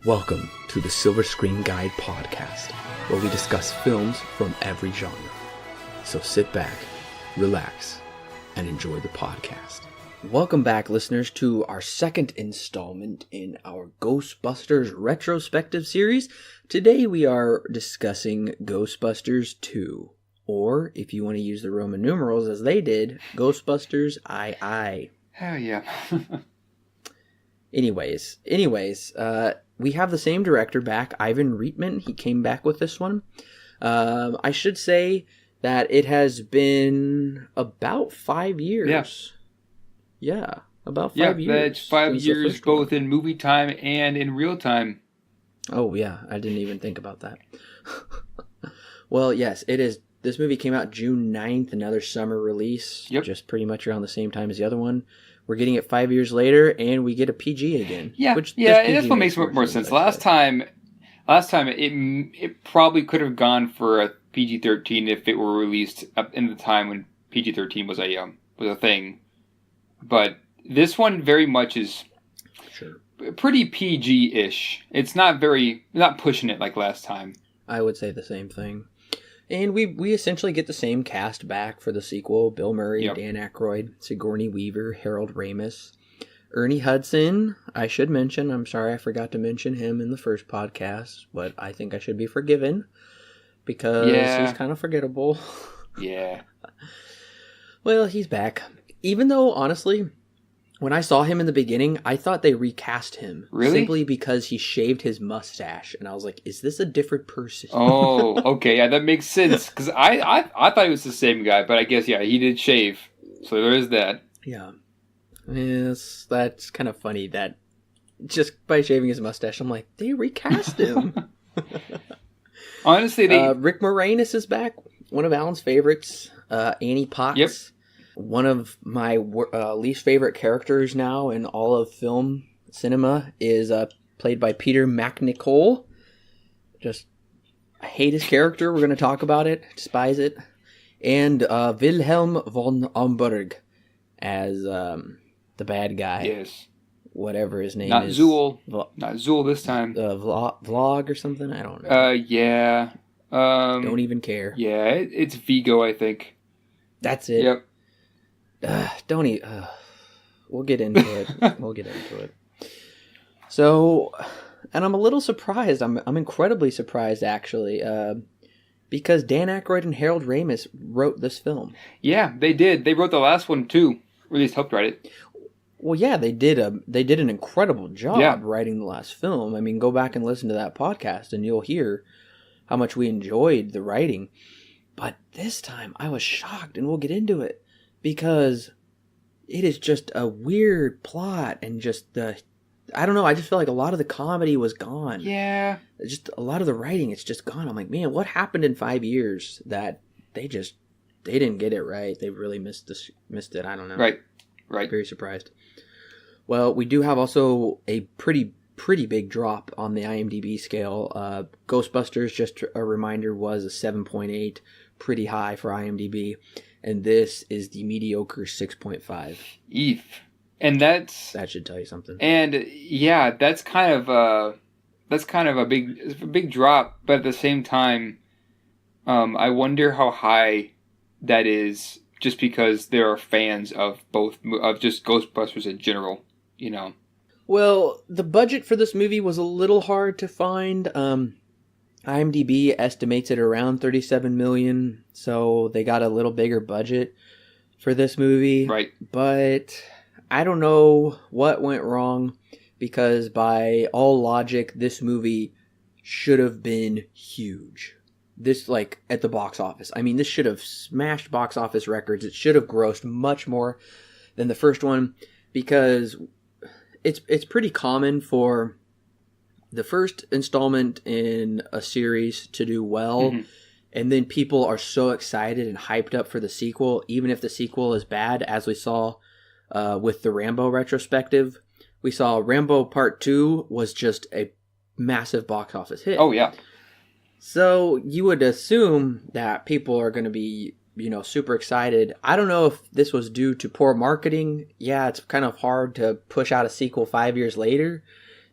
Welcome to the Silver Screen Guide podcast, where we discuss films from every genre. So sit back, relax, and enjoy the podcast. Welcome back, listeners, to our second installment in our Ghostbusters retrospective series. Today we are discussing Ghostbusters II, or if you want to use the Roman numerals as they did, Ghostbusters II. Hell yeah. Anyways, we have the same director back, Ivan Reitman. He came back with this one. I should say that it has been about 5 years. Yeah, about 5 years. Yeah, that's 5 years both in movie time and in real time. Oh, yeah, I didn't even think about that. Well, yes, it is. This movie came out June 9th, another summer release. Yep. Just pretty much around the same time as the other one. We're getting it 5 years later, and we get a PG again. Yeah, that's what makes more sense. Last time it probably could have gone for a PG-13 if it were released up in the time when PG-13 was a thing. But this one very much is pretty PG-ish. It's not pushing it like last time. I would say the same thing. And we essentially get the same cast back for the sequel. Bill Murray, yep. Dan Aykroyd, Sigourney Weaver, Harold Ramis, Ernie Hudson. I should mention, I'm sorry I forgot to mention him in the first podcast, but I think I should be forgiven because he's kind of forgettable. Yeah. Well, he's back. Even though, honestly, when I saw him in the beginning, I thought they recast him. Really? Simply because he shaved his mustache. And I was like, is this a different person? Oh, okay. Yeah, that makes sense. Because I thought he was the same guy, but I guess, yeah, he did shave. So there is that. Yeah. Yes, that's kind of funny that just by shaving his mustache, I'm like, they recast him. Honestly, Rick Moranis is back. One of Alan's favorites. Annie Potts. Yep. One of my least favorite characters now in all of film cinema is played by Peter MacNicol. I hate his character. We're going to talk about it. Despise it. And Wilhelm von Amberg as the bad guy. Yes. Whatever his name Not is. Zool. Not Zool this time. Vlog or something? I don't know. Yeah. Don't even care. Yeah, it's Vigo, I think. That's it. Yep. We'll get into it. So, and I'm a little surprised. I'm incredibly surprised, actually, because Dan Aykroyd and Harold Ramis wrote this film. Yeah, they did. They wrote the last one too, or at least helped write it. Well, yeah, they did an incredible job writing the last film. I mean, go back and listen to that podcast, and you'll hear how much we enjoyed the writing. But this time, I was shocked, and we'll get into it. Because it is just a weird plot and I don't know, I just feel like a lot of the comedy was gone. Yeah. Just a lot of the writing, it's just gone. I'm like, man, what happened in 5 years that they didn't get it right? They really missed it. I don't know. Right. Very surprised. Well, we do have also a pretty big drop on the IMDb scale. Ghostbusters, just a reminder, was a 7.8, pretty high for IMDb. And this is the mediocre 6.5. And that should tell you something. And yeah, that's kind of a big drop. But at the same time, I wonder how high that is, just because there are fans of just Ghostbusters in general. You know. Well, the budget for this movie was a little hard to find. IMDb estimates it around $37 million, so they got a little bigger budget for this movie. Right. But I don't know what went wrong, because by all logic, this movie should have been huge. This, at the box office. I mean, this should have smashed box office records. It should have grossed much more than the first one, because it's pretty common for the first installment in a series to do well, mm-hmm. and then people are so excited and hyped up for the sequel, even if the sequel is bad, as we saw with the Rambo retrospective. We saw Rambo Part 2 was just a massive box office hit. Oh, yeah. So you would assume that people are going to be, super excited. I don't know if this was due to poor marketing. Yeah, it's kind of hard to push out a sequel 5 years later,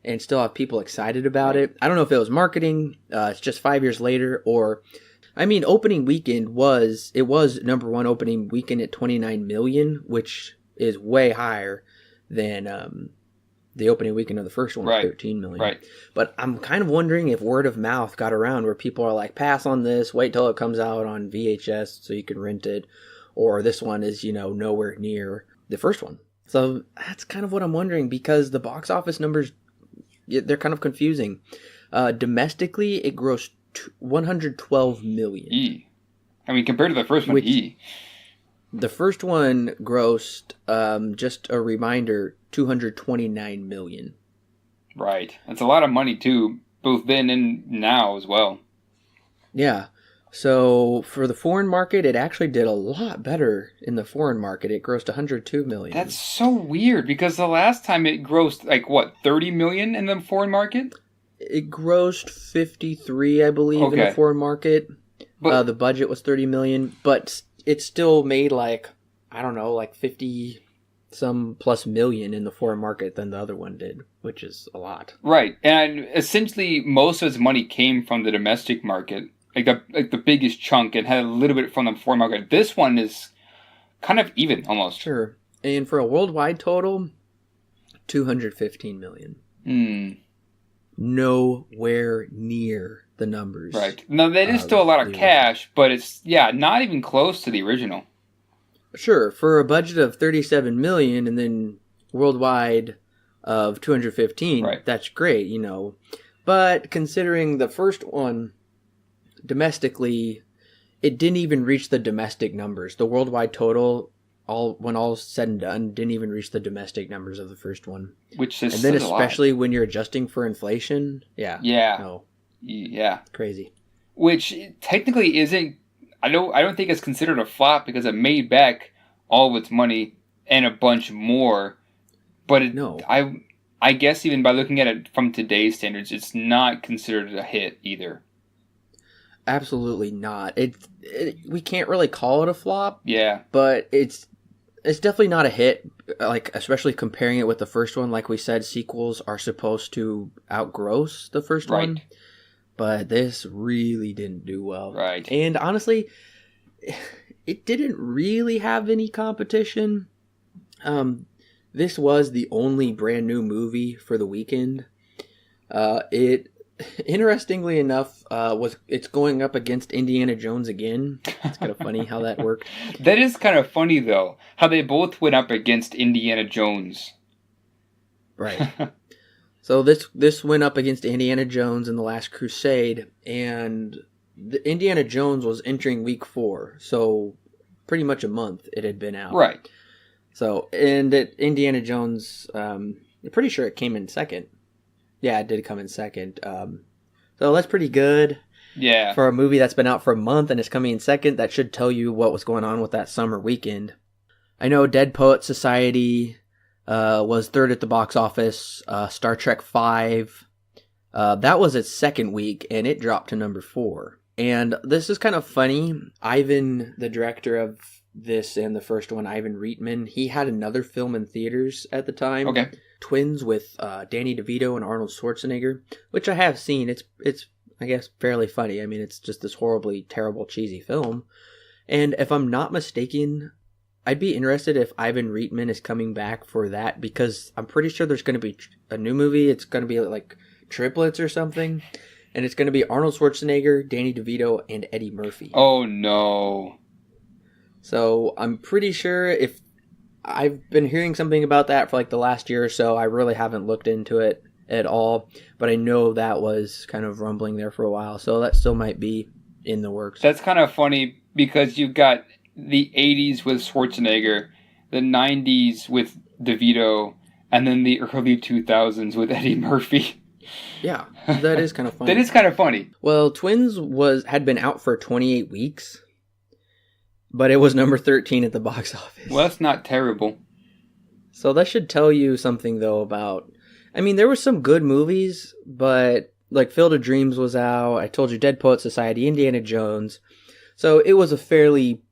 and still have people excited about it. I don't know if it was marketing, it's just 5 years later, or... I mean, opening weekend was number one opening weekend at 29 million, which is way higher than the opening weekend of the first one, right. 13 million. Right. But I'm kind of wondering if word of mouth got around where people are like, pass on this, wait till it comes out on VHS so you can rent it, or this one is, nowhere near the first one. So that's kind of what I'm wondering, because the box office numbers, they're kind of confusing. Domestically, it grossed 112 million. I mean, compared to the first one, the first one grossed, just a reminder, 229 million. Right. That's a lot of money, too, both then and now as well. Yeah. So for the foreign market, it actually did a lot better in the foreign market. It grossed 102 million. That's so weird, because the last time it grossed, 30 million in the foreign market? It grossed 53, I believe, in the foreign market. But the budget was 30 million, but it still made 50 some plus million in the foreign market than the other one did, which is a lot. Right. And essentially most of its money came from the domestic market, the biggest chunk, and had a little bit from the foreign market. This one is kind of even almost. Sure. And for a worldwide total, 215 million. Nowhere near the numbers. Right. Now, that is still a lot of cash, but it's, not even close to the original. Sure. For a budget of 37 million and then worldwide of 215, right. That's great, But considering the first one, domestically, it didn't even reach the domestic numbers. The worldwide total, when all's said and done, didn't even reach the domestic numbers of the first one. Which is, and then especially when you're adjusting for inflation, crazy. Which technically isn't. I don't think it's considered a flop, because it made back all of its money and a bunch more. But I guess even by looking at it from today's standards, it's not considered a hit either. Absolutely not. We can't really call it a flop. Yeah, but it's definitely not a hit, especially comparing it with the first one. Like we said, sequels are supposed to outgross the first one. But this really didn't do well. Right. And honestly, it didn't really have any competition. This was the only brand new movie for the weekend. Interestingly enough, it's going up against Indiana Jones again. It's kind of funny how that worked. That is kind of funny, though, how they both went up against Indiana Jones. Right. So this went up against Indiana Jones in The Last Crusade, and the Indiana Jones was entering week 4, so pretty much a month it had been out. Right. So, and Indiana Jones, I'm pretty sure it came in second. Yeah, it did come in second. So that's pretty good. Yeah. For a movie that's been out for a month and it's coming in second, that should tell you what was going on with that summer weekend. I know Dead Poet Society was third at the box office. Star Trek V, that was its second week, and it dropped to number 4. And this is kind of funny. Ivan, the director of this and the first one, Ivan Reitman, he had another film in theaters at the time. Okay. Twins with Danny DeVito and Arnold Schwarzenegger, which I have seen. It's I guess fairly funny. I mean, it's just this horribly terrible, cheesy film. And if I'm not mistaken, I'd be interested if Ivan Reitman is coming back for that, because I'm pretty sure there's going to be a new movie. It's going to be like triplets or something. And it's going to be Arnold Schwarzenegger, Danny DeVito, and Eddie Murphy. Oh, no. So I'm pretty sure if I've been hearing something about that for like the last year or so. I really haven't looked into it at all, but I know that was kind of rumbling there for a while. So that still might be in the works. That's kind of funny, because you've got the 80s with Schwarzenegger, the 90s with DeVito, and then the early 2000s with Eddie Murphy. Yeah, that is kind of funny. That is kind of funny. Well, Twins had been out for 28 weeks, but it was number 13 at the box office. Well, that's not terrible. So that should tell you something, though, about... I mean, there were some good movies, but like Field of Dreams was out. I told you Dead Poet Society, Indiana Jones. So it was a fairly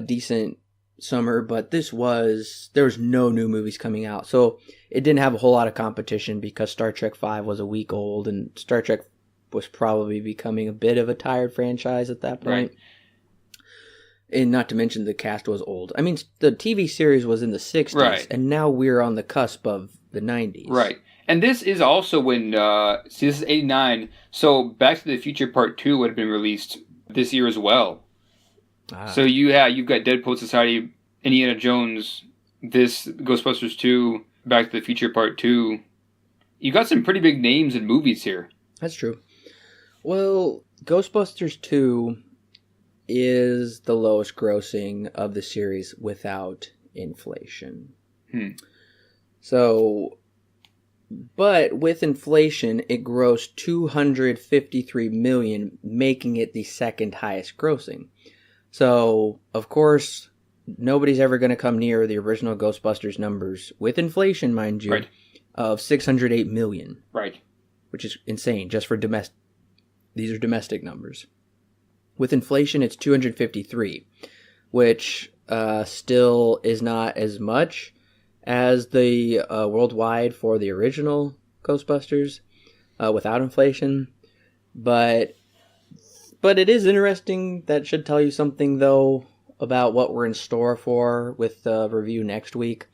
decent summer, but there was no new movies coming out. So it didn't have a whole lot of competition because Star Trek V was a week old and Star Trek was probably becoming a bit of a tired franchise at that point. Right. And not to mention the cast was old. I mean, the TV series was in the 60s, right, and now we're on the cusp of the 90s. Right. And this is also when, this is 89, so Back to the Future Part 2 would have been released this year as well. So you've got Dead Poet Society, Indiana Jones, this Ghostbusters 2, Back to the Future Part 2. You got some pretty big names in movies here. That's true. Well, Ghostbusters 2 is the lowest grossing of the series without inflation. So, but with inflation, it grossed $253 million, making it the second highest grossing. So, of course, nobody's ever going to come near the original Ghostbusters numbers, with inflation, mind you, right, of $608 million. Right. Which is insane, just for domestic. These are domestic numbers. With inflation, it's 253, which still is not as much as the worldwide for the original Ghostbusters without inflation. But it is interesting. That should tell you something, though, about what we're in store for with the review next week.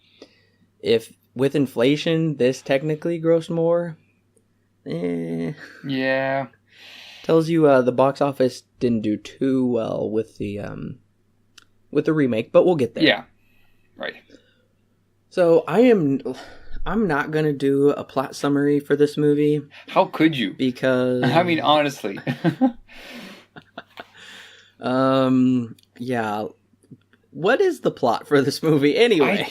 If with inflation, this technically grossed more, yeah, tells you the box office didn't do too well with the remake, but we'll get there. Yeah, right. So I'm not gonna do a plot summary for this movie. How could you? Because I mean, honestly. Yeah. What is the plot for this movie anyway?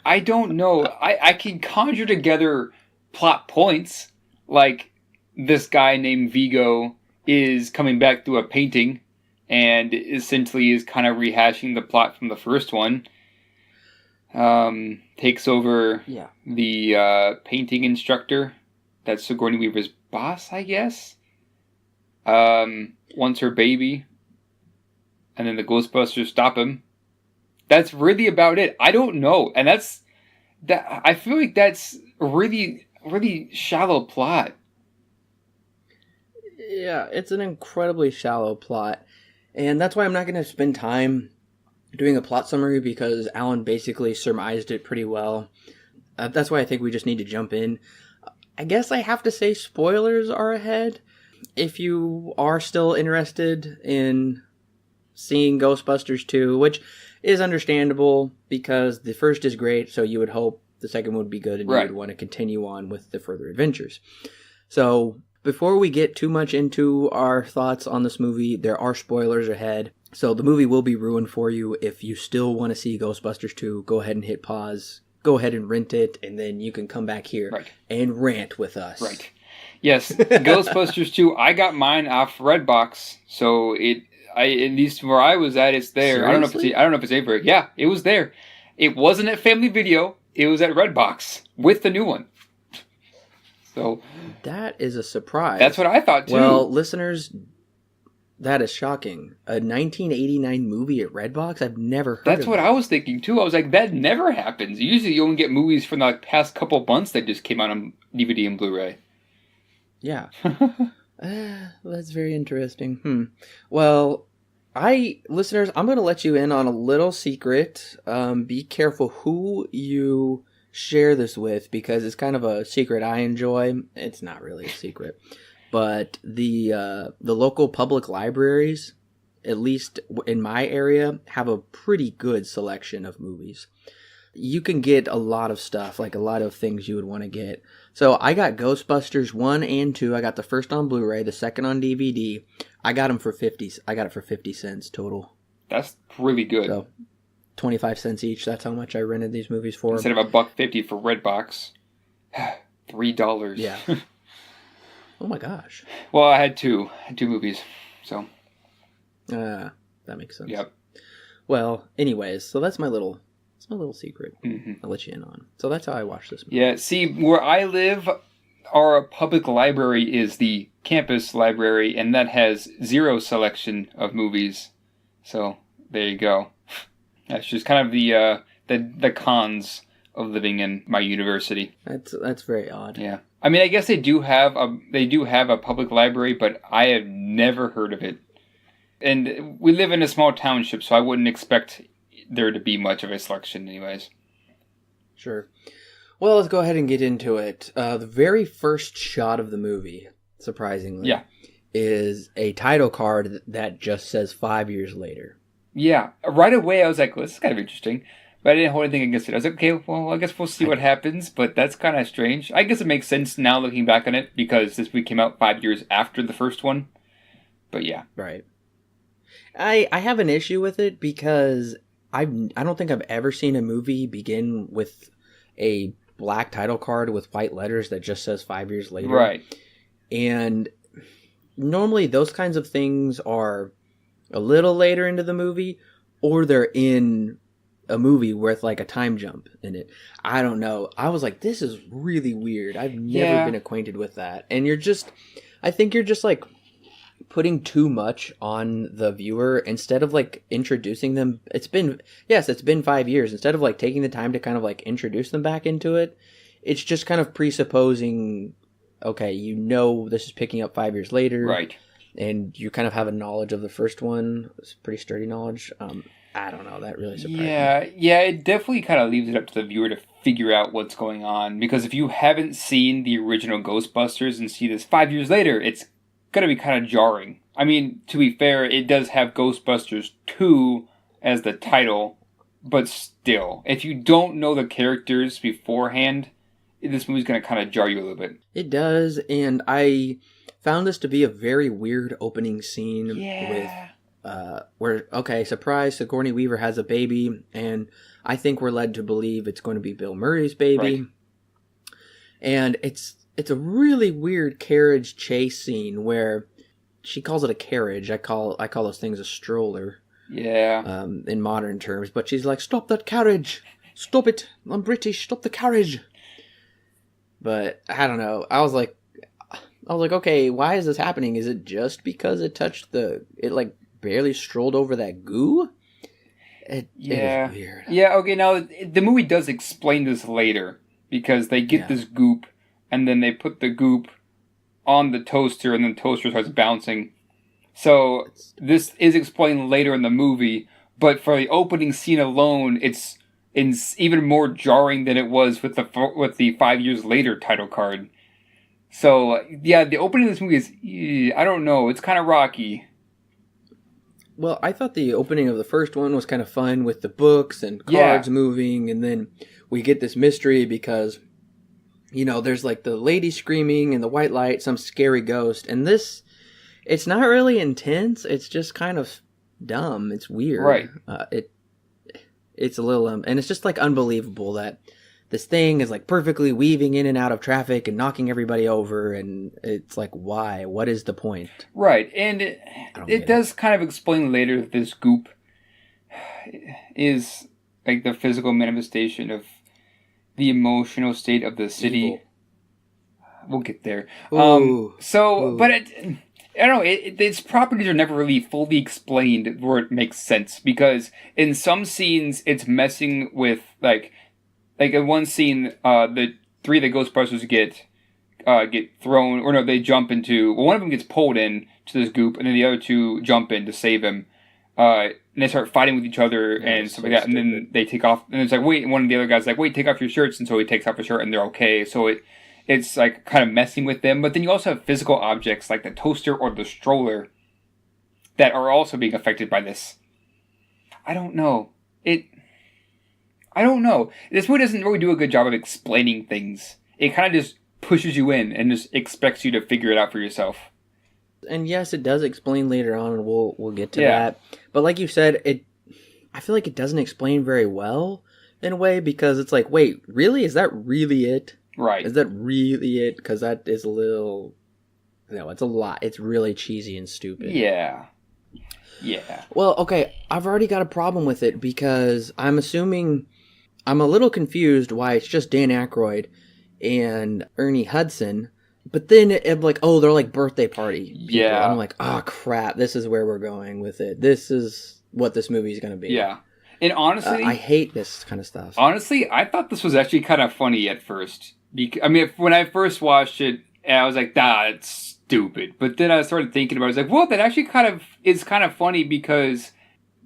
I don't know. I can conjure together plot points, like this guy named Vigo is coming back through a painting and essentially is kind of rehashing the plot from the first one. Takes over the painting instructor. That's Sigourney Weaver's boss, I guess. Wants her baby. And then the Ghostbusters stop him. That's really about it. I don't know. And I feel like that's a really, really shallow plot. Yeah, it's an incredibly shallow plot. And that's why I'm not going to spend time doing a plot summary, because Alan basically surmised it pretty well. That's why I think we just need to jump in. I guess I have to say spoilers are ahead. If you are still interested in seeing Ghostbusters 2, which is understandable because the first is great, so you would hope the second would be good and right, you would want to continue on with the further adventures. So before we get too much into our thoughts on this movie, there are spoilers ahead. So the movie will be ruined for you. If you still want to see Ghostbusters 2, go ahead and hit pause. Go ahead and rent it, and then you can come back here and rant with us. Right. Yes, Ghostbusters 2, I got mine off Redbox, so at least where I was at, it's there. Seriously? I don't know if it's ever. Yeah, it was there. It wasn't at Family Video. It was at Redbox with the new one. So that is a surprise. That's what I thought too. Well, listeners, that is shocking. A 1989 movie at Redbox? I've never heard That's of what that. I was thinking too. I was like, that never happens. Usually you only get movies from the past couple months that just came out on DVD and Blu-ray. Yeah. That's very interesting. Well, listeners, I'm going to let you in on a little secret. Be careful who you share this with, because it's kind of a secret I enjoy. It's not really a secret. But the local public libraries, at least in my area, have a pretty good selection of movies. You can get a lot of stuff, like a lot of things you would want to get. So I got Ghostbusters 1 and 2. I got the first on Blu-ray, the second on DVD. I got them for 50. I got it for 50 cents total. That's really good. So 25 cents each. That's how much I rented these movies for. Instead of $1.50 for Redbox. $3. Yeah. Oh my gosh. Well, I had two movies, so. That makes sense. Yep. Well, anyways, so that's my little secret. Mm-hmm. I'll let you in on. So that's how I watched this movie. Yeah, see, where I live, our public library is the campus library, and that has zero selection of movies. So, there you go. That's just kind of the cons of living in my university. That's very odd. Yeah. I mean, I guess they do have a public library, but I have never heard of it. And we live in a small township, so I wouldn't expect there to be much of a selection anyways. Sure. Well, let's go ahead and get into it. The very first shot of the movie, surprisingly, is a title card that just says 5 years later. Yeah. Right away, I was like, well, this is kind of interesting. But I didn't hold anything against it. I was like, okay, well, I guess we'll see what happens, but that's kind of strange. I guess it makes sense now looking back on it, because this movie came out 5 years after the first one. But yeah. Right. I have an issue with it because I don't think I've ever seen a movie begin with a black title card with white letters that just says 5 years later. Right. And normally those kinds of things are a little later into the movie, or they're in a movie with like a time jump in it. I don't know. I was like, this is really weird. I've never been acquainted with that. And I think you're just like putting too much on the viewer instead of like introducing them. It's been 5 years. Instead of like taking the time to kind of like introduce them back into it, it's just kind of presupposing, okay, this is picking up 5 years later. Right. And you kind of have a knowledge of the first one. It's pretty sturdy knowledge. I don't know. That really surprised me. Yeah, it definitely kind of leaves it up to the viewer to figure out what's going on. Because if you haven't seen the original Ghostbusters and see this 5 years later, it's going to be kind of jarring. I mean, to be fair, it does have Ghostbusters 2 as the title, but still, if you don't know the characters beforehand, this movie's going to kind of jar you a little bit. It does, and I found this to be a very weird opening scene with where, okay, surprise, Sigourney Weaver has a baby, and I think we're led to believe it's going to be Bill Murray's baby. Right. And it's a really weird carriage chase scene where she calls it a carriage. I call those things a stroller. Yeah. In modern terms, but she's like, "Stop that carriage! Stop it! I'm British. Stop the carriage!" But I don't know. I was like, okay, why is this happening? Is it just because it like barely strolled over that goo? It is weird. Yeah. Okay. Now the movie does explain this later, because they get this goop, and then they put the goop on the toaster, and then the toaster starts bouncing. So this is explained later in the movie, but for the opening scene alone, it's even more jarring than it was with the 5 years later title card. So yeah, the opening of this movie is, I don't know, it's kind of rocky. Well, I thought the opening of the first one was kind of fun with the books and cards moving, and then we get this mystery because, there's like the lady screaming in the white light, some scary ghost, and this, it's not really intense, it's just kind of dumb, it's weird. Right. It's a little, and it's just like unbelievable that this thing is like perfectly weaving in and out of traffic and knocking everybody over, and it's like, why? What is the point? Right, and it does kind of explain later that this goop is like the physical manifestation of the emotional state of the city. Evil. We'll get there. But I don't know, its properties are never really fully explained where it makes sense, because in some scenes it's messing with like in one scene, the three of the Ghostbusters get thrown, or no, they jump into, one of them gets pulled in to this goop, and then the other two jump in to save him, and they start fighting with each other and stuff like that, and then they take off, and it's like, wait, and one of the other guys is like, wait, take off your shirts, and so he takes off his shirt, and they're okay, so it's like kind of messing with them. But then you also have physical objects like the toaster or the stroller that are also being affected by this. I don't know. This movie doesn't really do a good job of explaining things. It kind of just pushes you in and just expects you to figure it out for yourself. And yes, it does explain later on, and we'll get to that. But like you said, I feel like it doesn't explain very well in a way, because it's like, wait, really? Is that really it? Right. Is that really it? Because that is a little... No, it's a lot. It's really cheesy and stupid. Yeah. Well, okay, I've already got a problem with it, because I'm assuming... I'm a little confused why it's just Dan Aykroyd and Ernie Hudson, but then it's like, oh, they're like birthday party people. Yeah. I'm like, oh, crap, this is where we're going with it. This is what this movie's going to be. Yeah. And honestly, I hate this kind of stuff. Honestly, I thought this was actually kind of funny at first. When I first watched it, I was like, it's stupid. But then I started thinking about it. I was like, well, that actually is kind of funny because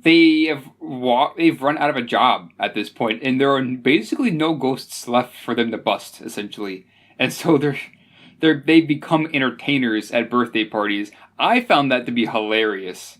they've run out of a job at this point, and there are basically no ghosts left for them to bust, essentially. And so they become entertainers at birthday parties. I found that to be hilarious.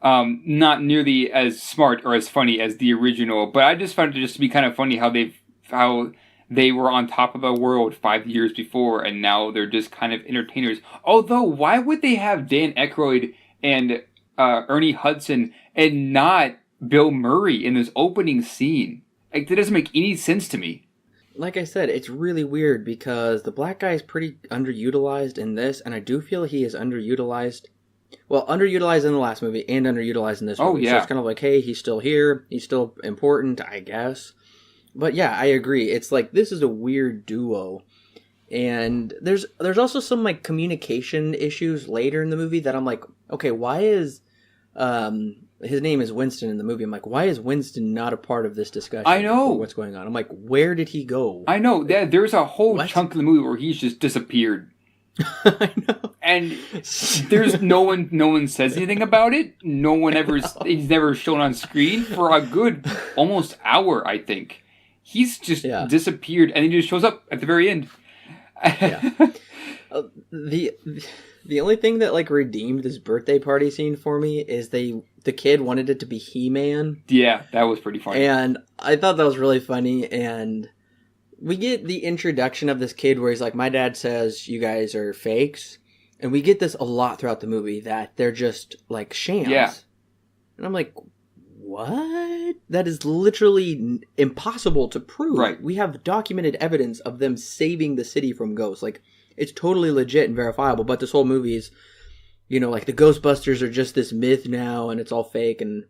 Not nearly as smart or as funny as the original, but I just found it just to be kind of funny how they were on top of the world 5 years before, and now they're just kind of entertainers. Although, why would they have Dan Aykroyd and Ernie Hudson and not Bill Murray in this opening scene? Like, that doesn't make any sense to me. Like I said, it's really weird because the black guy is pretty underutilized in this, and I do feel he is underutilized. Well, underutilized in the last movie and underutilized in this movie. Yeah. So it's kind of like, hey, he's still here. He's still important, I guess. But yeah, I agree. It's like, this is a weird duo. And there's also some like communication issues later in the movie that I'm like, okay, why is his name is Winston in the movie. I'm like, why is Winston not a part of this discussion? I know what's going on. I'm like, where did he go? I know there's a whole chunk of the movie where he's just disappeared. I know. And there's no one says anything about it. No one he's never shown on screen for a good almost hour, I think. He's just disappeared, and he just shows up at the very end. Yeah. The only thing that like redeemed this birthday party scene for me is the kid wanted it to be He-Man. Yeah, that was pretty funny. And I thought that was really funny. And we get the introduction of this kid where he's like, my dad says you guys are fakes. And we get this a lot throughout the movie, that they're just like shams. Yeah. And I'm like, what? That is literally impossible to prove. Right. We have documented evidence of them saving the city from ghosts. Like, it's totally legit and verifiable. But this whole movie is, like the Ghostbusters are just this myth now and it's all fake. And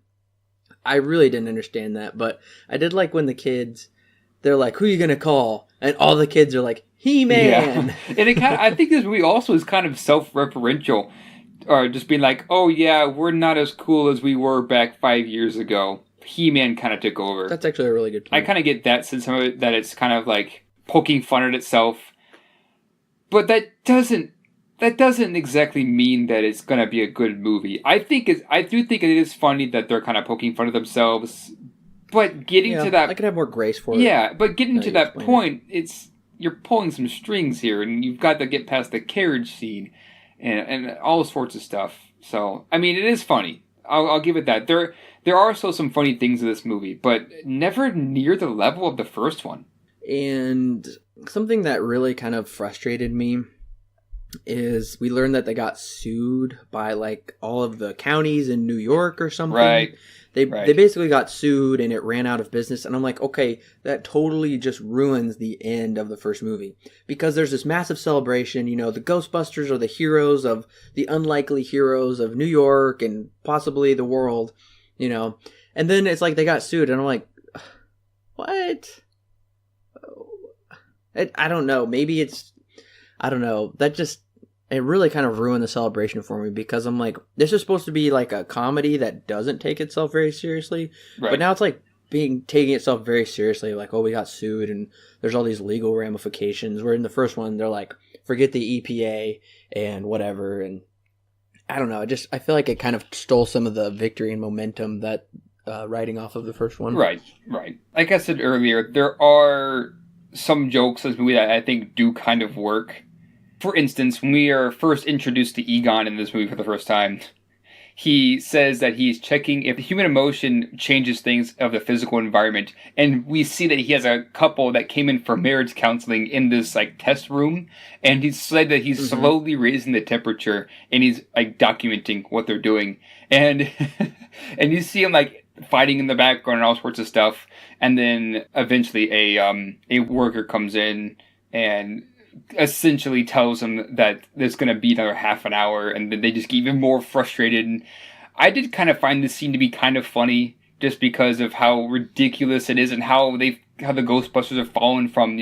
I really didn't understand that. But I did like when the kids, they're like, who are you going to call? And all the kids are like, He-Man. Yeah. And I think this movie also is kind of self-referential. Or just being like, oh yeah, we're not as cool as we were back 5 years ago. He-Man kind of took over. That's actually a really good point. I kind of get that sense of it, that it's kind of like poking fun at itself. But that doesn't exactly mean that it's going to be a good movie. I do think it is funny that they're kind of poking fun at themselves. But getting to that... I could have more grace for it. Yeah, but getting to that point, you're pulling some strings here, and you've got to get past the carriage scene. And all sorts of stuff. So, I mean, it is funny. I'll give it that. There are still some funny things in this movie, but never near the level of the first one. And something that really kind of frustrated me is we learned that they got sued by like all of the counties in New York or something. Right. They basically got sued and it ran out of business. And I'm like, okay, that totally just ruins the end of the first movie. Because there's this massive celebration, the Ghostbusters are the heroes of the unlikely heroes of New York and possibly the world, And then it's like they got sued and I'm like, what? I don't know. Maybe I don't know. It really kind of ruined the celebration for me because I'm like, this is supposed to be like a comedy that doesn't take itself very seriously. Right. But now it's like taking itself very seriously. Like, oh, we got sued and there's all these legal ramifications. Where in the first one, they're like, forget the EPA and whatever. And I don't know. I feel like it kind of stole some of the victory and momentum that writing off of the first one. Right. Like I said earlier, there are some jokes in this movie that I think do kind of work. For instance, when we are first introduced to Egon in this movie for the first time, he says that he's checking if human emotion changes things of the physical environment. And we see that he has a couple that came in for marriage counseling in this like test room. And he said that he's slowly raising the temperature and he's like documenting what they're doing. And and you see him like fighting in the background and all sorts of stuff. And then eventually a worker comes in and essentially tells him that there's going to be another half an hour, and then they just get even more frustrated. And I did kind of find this scene to be kind of funny just because of how ridiculous it is and how the Ghostbusters have fallen from,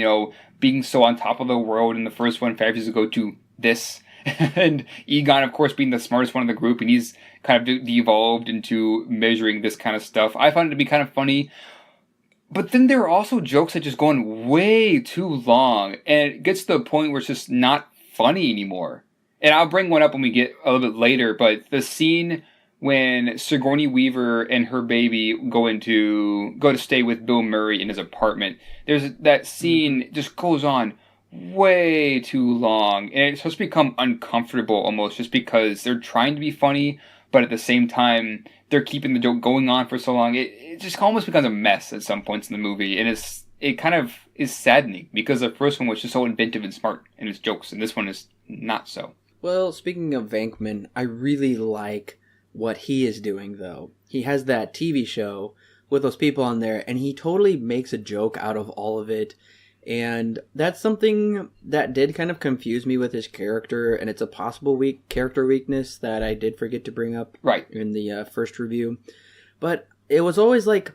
being so on top of the world in the first one 5 years ago to this. and Egon, of course, being the smartest one in the group, and he's kind of devolved into measuring this kind of stuff. I found it to be kind of funny. But then there are also jokes that just go on way too long, and it gets to the point where it's just not funny anymore. And I'll bring one up when we get a little bit later, but the scene when Sigourney Weaver and her baby go to stay with Bill Murray in his apartment, there's that scene just goes on way too long, and it's supposed to become uncomfortable almost just because they're trying to be funny, but at the same time they're keeping the joke going on for so long. It just almost becomes a mess at some points in the movie, and it kind of is saddening because the first one was just so inventive and smart in its jokes, and this one is not so. Well, speaking of Venkman, I really like what he is doing, though. He has that TV show with those people on there, and he totally makes a joke out of all of it. And that's something that did kind of confuse me with his character, and it's a possible character weakness that I did forget to bring up in the first review. But it was always like,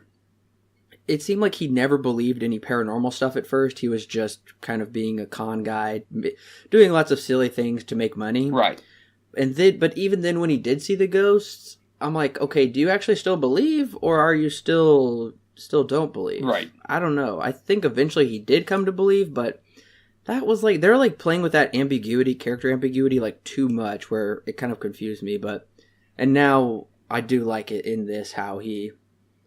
it seemed like he never believed any paranormal stuff at first. He was just kind of being a con guy, doing lots of silly things to make money. Right. But even then, when he did see the ghosts, I'm like, okay, do you actually still believe, or are you still don't believe? Right. I don't know. I think eventually he did come to believe, but that was like, they're like playing with that ambiguity, character ambiguity, like too much, where it kind of confused me. And now I do like it in this, how he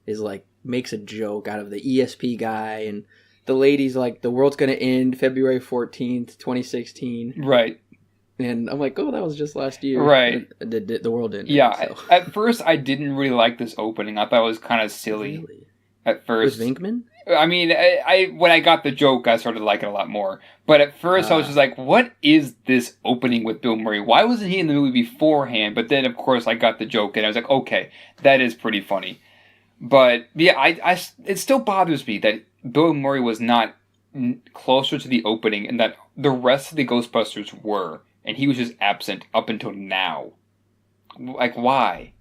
is like, makes a joke out of the ESP guy, and the lady's like, the world's going to end February 14th, 2016. Right. And I'm like, oh, that was just last year. Right. The world ended. Yeah. So. At first, I didn't really like this opening. I thought it was kind of silly. Really? At first. With Venkman? I mean, I when I got the joke, I started to like it a lot more. But at first, I was just like, what is this opening with Bill Murray? Why wasn't he in the movie beforehand? But then, of course, I got the joke, and I was like, okay, that is pretty funny. But, yeah, it still bothers me that Bill Murray was not closer to the opening and that the rest of the Ghostbusters were. And he was just absent up until now. Like, why?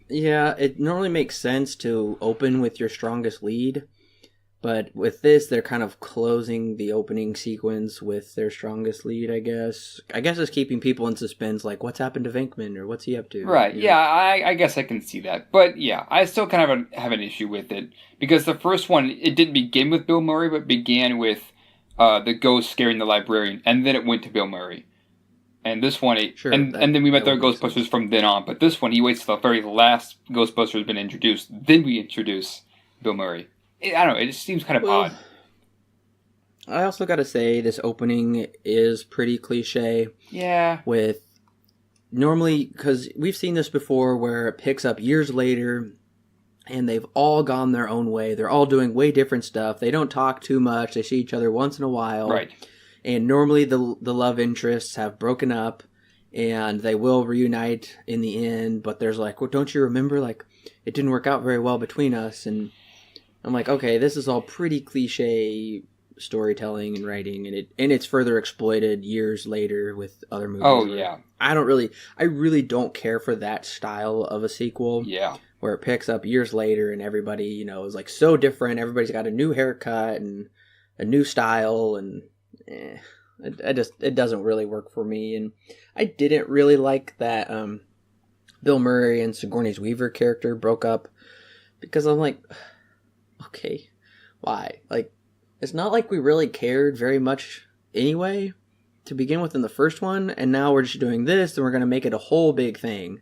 Yeah, it normally makes sense to open with your strongest lead. But with this, they're kind of closing the opening sequence with their strongest lead, I guess. I guess it's keeping people in suspense, like, what's happened to Venkman, or what's he up to? Right, yeah, I guess I can see that. But, yeah, I still kind of have an issue with it. Because the first one, it didn't begin with Bill Murray, but began with the ghost scaring the librarian. And then it went to Bill Murray. And this one, and then we met the Ghostbusters from then on. But this one, he waits till the very last Ghostbuster has been introduced. Then we introduce Bill Murray. I don't know, it just seems kind of odd. I also got to say, this opening is pretty cliche. Yeah. Normally, because we've seen this before, where it picks up years later, and they've all gone their own way. They're all doing way different stuff. They don't talk too much. They see each other once in a while. Right. And normally the love interests have broken up, and they will reunite in the end. But there's like, well, don't you remember? Like, it didn't work out very well between us. And I'm like, okay, this is all pretty cliche storytelling and writing, and it's further exploited years later with other movies. Oh yeah. I really don't care for that style of a sequel. Yeah. Where it picks up years later and everybody, is like so different. Everybody's got a new haircut and a new style, and it doesn't really work for me. And I didn't really like that Bill Murray and Sigourney Weaver character broke up, because I'm like, okay, why? Like, it's not like we really cared very much anyway to begin with in the first one, and now we're just doing this, and we're going to make it a whole big thing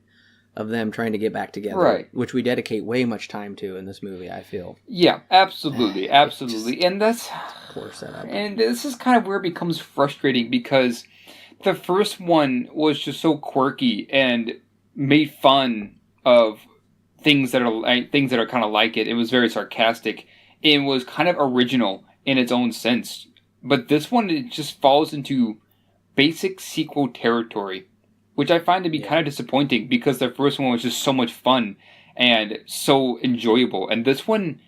of them trying to get back together, right? Which we dedicate way much time to in this movie, I feel. Yeah, absolutely, absolutely, and that's poor setup. And this is kind of where it becomes frustrating, because the first one was just so quirky and made fun of things that are kind of like it. It was very sarcastic. It was kind of original in its own sense. But this one, it just falls into basic sequel territory, which I find to be kind of disappointing, because the first one was just so much fun and so enjoyable. And this one,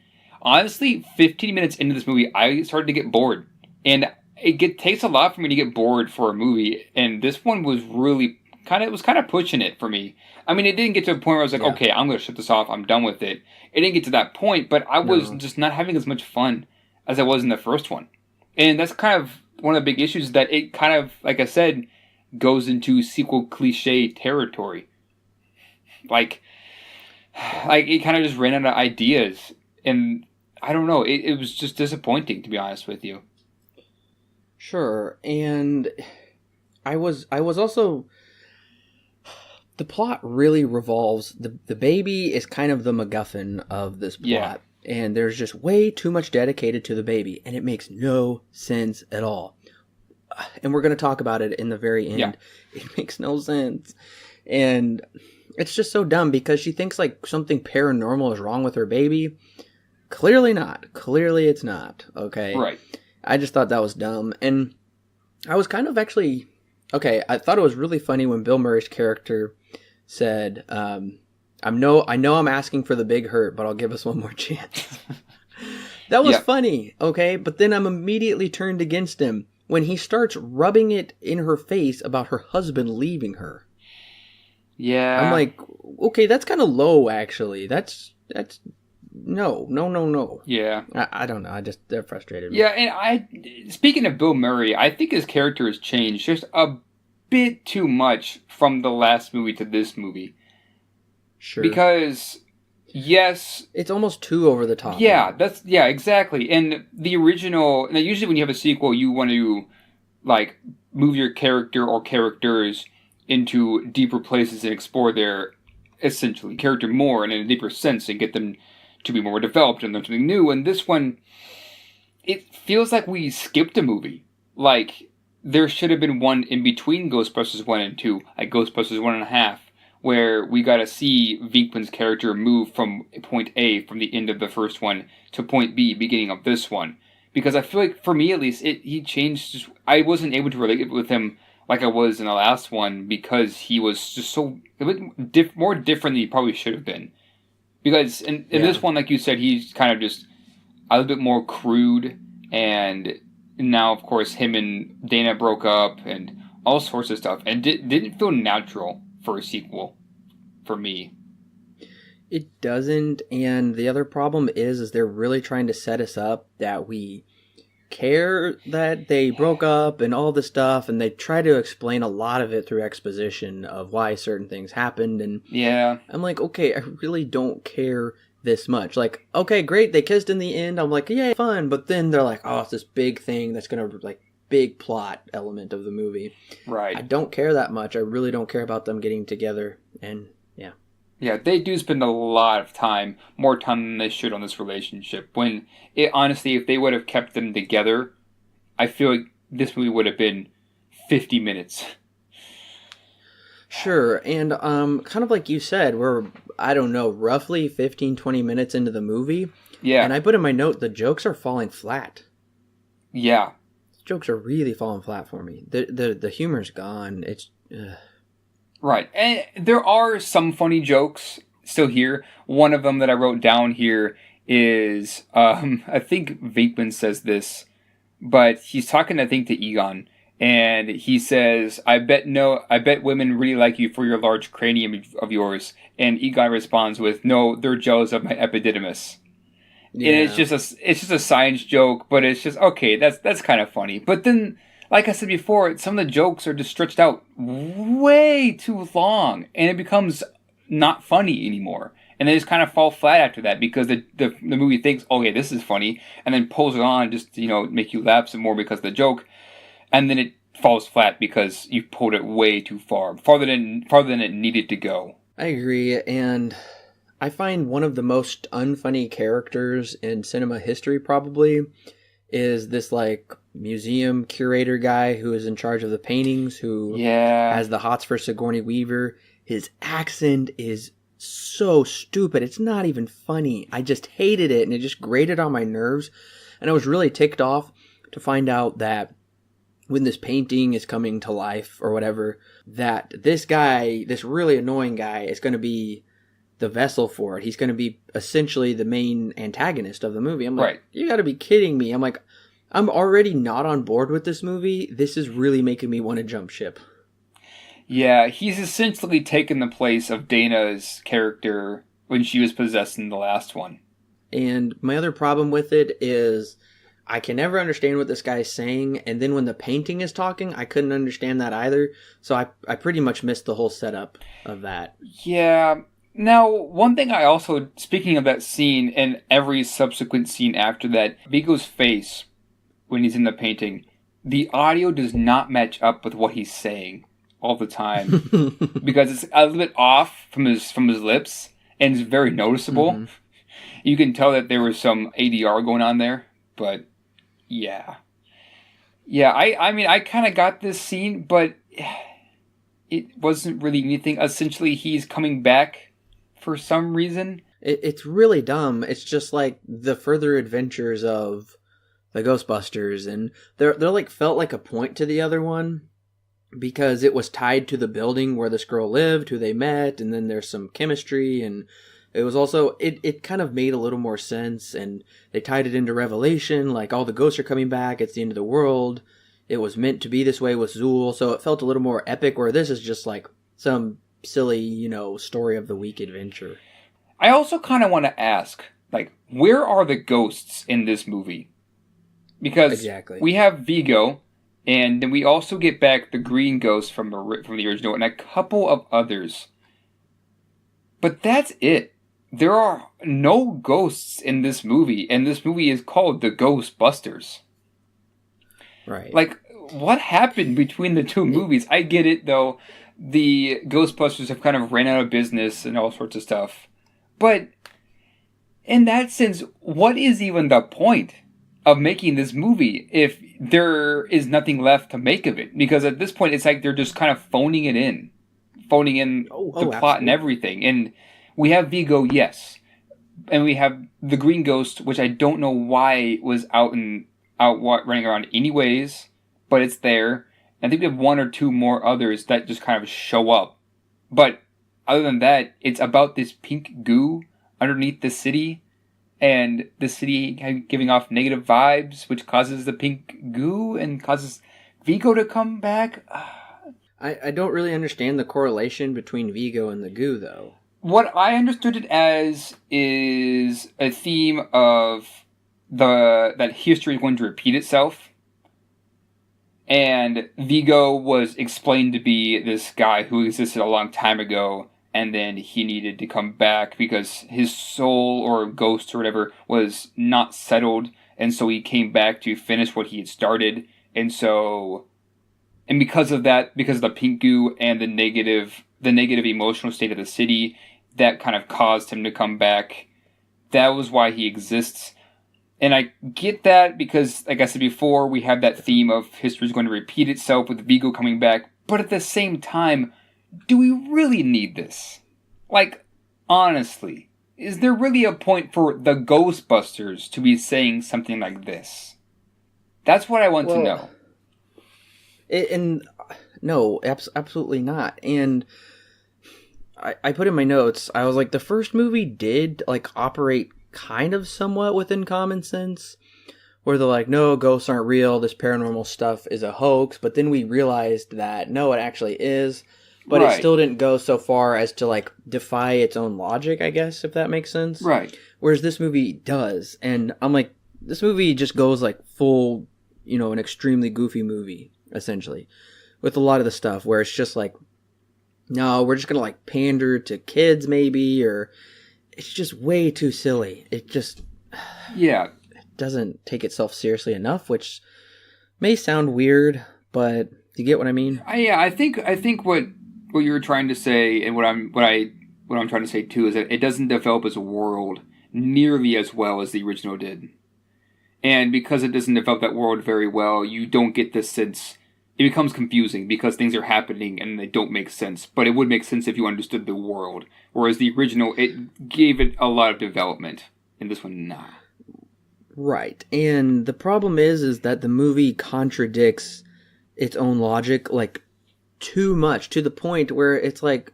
honestly, 15 minutes into this movie, I started to get bored. And it takes a lot for me to get bored for a movie. And this one was really kind of pushing it for me. I mean, it didn't get to a point where I was like, okay, I'm going to shut this off. I'm done with it. It didn't get to that point, but I was just not having as much fun as I was in the first one. And that's kind of one of the big issues, that it kind of, like I said, goes into sequel cliche territory. Like it kind of just ran out of ideas, and I don't know. It was just disappointing, to be honest with you. Sure, and I was also. The plot really revolves. The baby is kind of the MacGuffin of this plot. Yeah. And there's just way too much dedicated to the baby. And it makes no sense at all. And we're going to talk about it in the very end. Yeah. It makes no sense. And it's just so dumb because she thinks like something paranormal is wrong with her baby. Clearly not. Clearly it's not. Okay. Right. I just thought that was dumb. And I was kind of actually... Okay, I thought it was really funny when Bill Murray's character said, I know I'm asking for the big hurt, but I'll give us one more chance. That was funny, okay? But then I'm immediately turned against him when he starts rubbing it in her face about her husband leaving her. Yeah. I'm like, okay, that's kind of low, actually. That's no. Yeah. I don't know. That frustrated me. Yeah, and speaking of Bill Murray, I think his character has changed just a bit too much from the last movie to this movie. Sure. Because, yes... It's almost too over the top. Yeah, exactly. And the original... Now, usually when you have a sequel, you want to, like, move your character or characters into deeper places and explore their, essentially, character more and in a deeper sense and get them to be more developed and learn something new. And this one, it feels like we skipped a movie. Like, there should have been one in between Ghostbusters 1 and 2, like Ghostbusters 1.5, where we got to see Venkman's character move from point A, from the end of the first one, to point B, beginning of this one. Because I feel like, for me at least, he changed. I wasn't able to relate with him like I was in the last one, because he was just so more different than he probably should have been. Because in this one, like you said, he's kind of just a little bit more crude, and now, of course, him and Dana broke up, and all sorts of stuff, and didn't feel natural for a sequel, for me. It doesn't, and the other problem is they're really trying to set us up that we care that they broke up and all this stuff, and they try to explain a lot of it through exposition of why certain things happened, and yeah, I'm like, okay, I really don't care this much. Like, okay, great, they kissed in the end, I'm like, yeah, fun, but then they're like, oh, it's this big thing that's gonna, like, big plot element of the movie. Right. I don't care that much. I really don't care about them getting together, and yeah. Yeah, they do spend a lot of time, more time than they should on this relationship. When, honestly, if they would have kept them together, I feel like this movie would have been 50 minutes. Sure, and kind of like you said, we're, I don't know, roughly 15, 20 minutes into the movie. Yeah. And I put in my note, the jokes are falling flat. Yeah. The jokes are really falling flat for me. The humor's gone. It's... Right, and there are some funny jokes still here. One of them that I wrote down here is, I think Venkman says this, but he's talking, I think, to Egon, and he says, I bet women really like you for your large cranium of yours, and Egon responds with, no, they're jealous of my epididymis. Yeah. And it's just a science joke, but it's just, okay, that's kind of funny. But then, like I said before, some of the jokes are just stretched out way too long, and it becomes not funny anymore. And they just kind of fall flat after that, because the movie thinks, okay, this is funny, and then pulls it on just to, make you laugh some more because of the joke, and then it falls flat because you pulled it way too far, farther than it needed to go. I agree, and I find one of the most unfunny characters in cinema history probably is this, like, museum curator guy who is in charge of the paintings, who has the hots for Sigourney Weaver. His accent is so stupid. It's not even funny. I just hated it, and it just grated on my nerves. And I was really ticked off to find out that when this painting is coming to life or whatever, that this guy, this really annoying guy, is going to be the vessel for it. He's going to be essentially the main antagonist of the movie. I'm like, right. You got to be kidding me. I'm like, I'm already not on board with this movie. This is really making me want to jump ship. Yeah, he's essentially taken the place of Dana's character when she was possessed in the last one. And my other problem with it is I can never understand what this guy's saying, and then when the painting is talking, I couldn't understand that either. So I pretty much missed the whole setup of that. Yeah. Now, one thing I also, speaking of that scene and every subsequent scene after that, Vigo's face when he's in the painting, the audio does not match up with what he's saying all the time because it's a little bit off from his lips, and it's very noticeable. Mm-hmm. You can tell that there was some ADR going on there, but yeah. I mean, I kind of got this scene, but it wasn't really anything. Essentially, he's coming back for some reason. It's really dumb. It's just like the further adventures of the Ghostbusters, and they're like felt like a point to the other one because it was tied to the building where this girl lived, who they met, and then there's some chemistry, and it was also it kind of made a little more sense, and they tied it into Revelation, like all the ghosts are coming back, it's the end of the world. It was meant to be this way with Zool, so it felt a little more epic, where this is just like some silly, story of the week adventure. I also kind of want to ask, like, where are the ghosts in this movie? Because we have Vigo, and then we also get back the green ghost from the original, and a couple of others. But that's it. There are no ghosts in this movie, and this movie is called The Ghostbusters. Right. Like, what happened between the two movies? I get it, though. The Ghostbusters have kind of ran out of business and all sorts of stuff. But in that sense, what is even the point of making this movie if there is nothing left to make of it? Because at this point, it's like they're just kind of phoning in the plot absolutely. And everything. And we have Vigo, yes. And we have the Green Ghost, which I don't know why was out running around anyways, but it's there. I think we have one or two more others that just kind of show up. But other than that, it's about this pink goo underneath the city, and the city giving off negative vibes, which causes the pink goo and causes Vigo to come back. I don't really understand the correlation between Vigo and the goo, though. What I understood it as is a theme of that history is going to repeat itself. And Vigo was explained to be this guy who existed a long time ago, and then he needed to come back because his soul or ghost or whatever was not settled, and so he came back to finish what he had started. And because of that, because of the pink goo and the negative emotional state of the city, that kind of caused him to come back. That was why he exists. And I get that because, like I said before, we have that theme of history is going to repeat itself with Vigo coming back. But at the same time, do we really need this? Like, honestly, is there really a point for the Ghostbusters to be saying something like this? That's what I want to know. No, absolutely not. And I put in my notes, I was like, the first movie did like operate kind of somewhat within common sense, where they're like, no, ghosts aren't real, this paranormal stuff is a hoax. But then we realized that no, it actually is. But It still didn't go so far as to like defy its own logic, I guess, if that makes sense. Right. Whereas this movie does. And I'm like, this movie just goes like full, an extremely goofy movie, essentially, with a lot of the stuff where it's just like, no, we're just going to like pander to kids maybe, or it's just way too silly. It just doesn't take itself seriously enough, which may sound weird, but you get what I mean? I think what you were trying to say, and what I'm trying to say too, is that it doesn't develop as a world nearly as well as the original did. And because it doesn't develop that world very well, you don't get this sense. It becomes confusing because things are happening and they don't make sense. But it would make sense if you understood the world. Whereas the original, it gave it a lot of development. And this one, nah. Right. And the problem is that the movie contradicts its own logic, like, too much, to the point where it's like,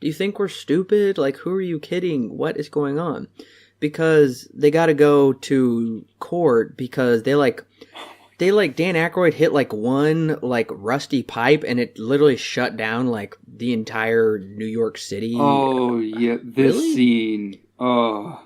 do you think we're stupid? Like, who are you kidding? What is going on? Because they gotta go to court because Dan Aykroyd hit like one like rusty pipe and it literally shut down like the entire New York City. Oh yeah, this scene. Oh.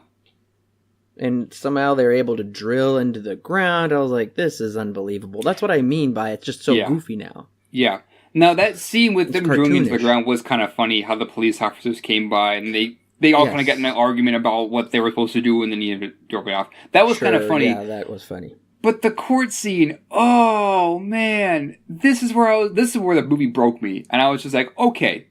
And somehow they're able to drill into the ground. I was like, this is unbelievable. That's what I mean by it's just so goofy now. Yeah. Now, that scene with them drilling into the ground was kind of funny, how the police officers came by and they all kind of got in an argument about what they were supposed to do and then he drove it off. That was kind of funny. Yeah, that was funny. But the court scene, oh man, this is where the movie broke me. And I was just like, okay,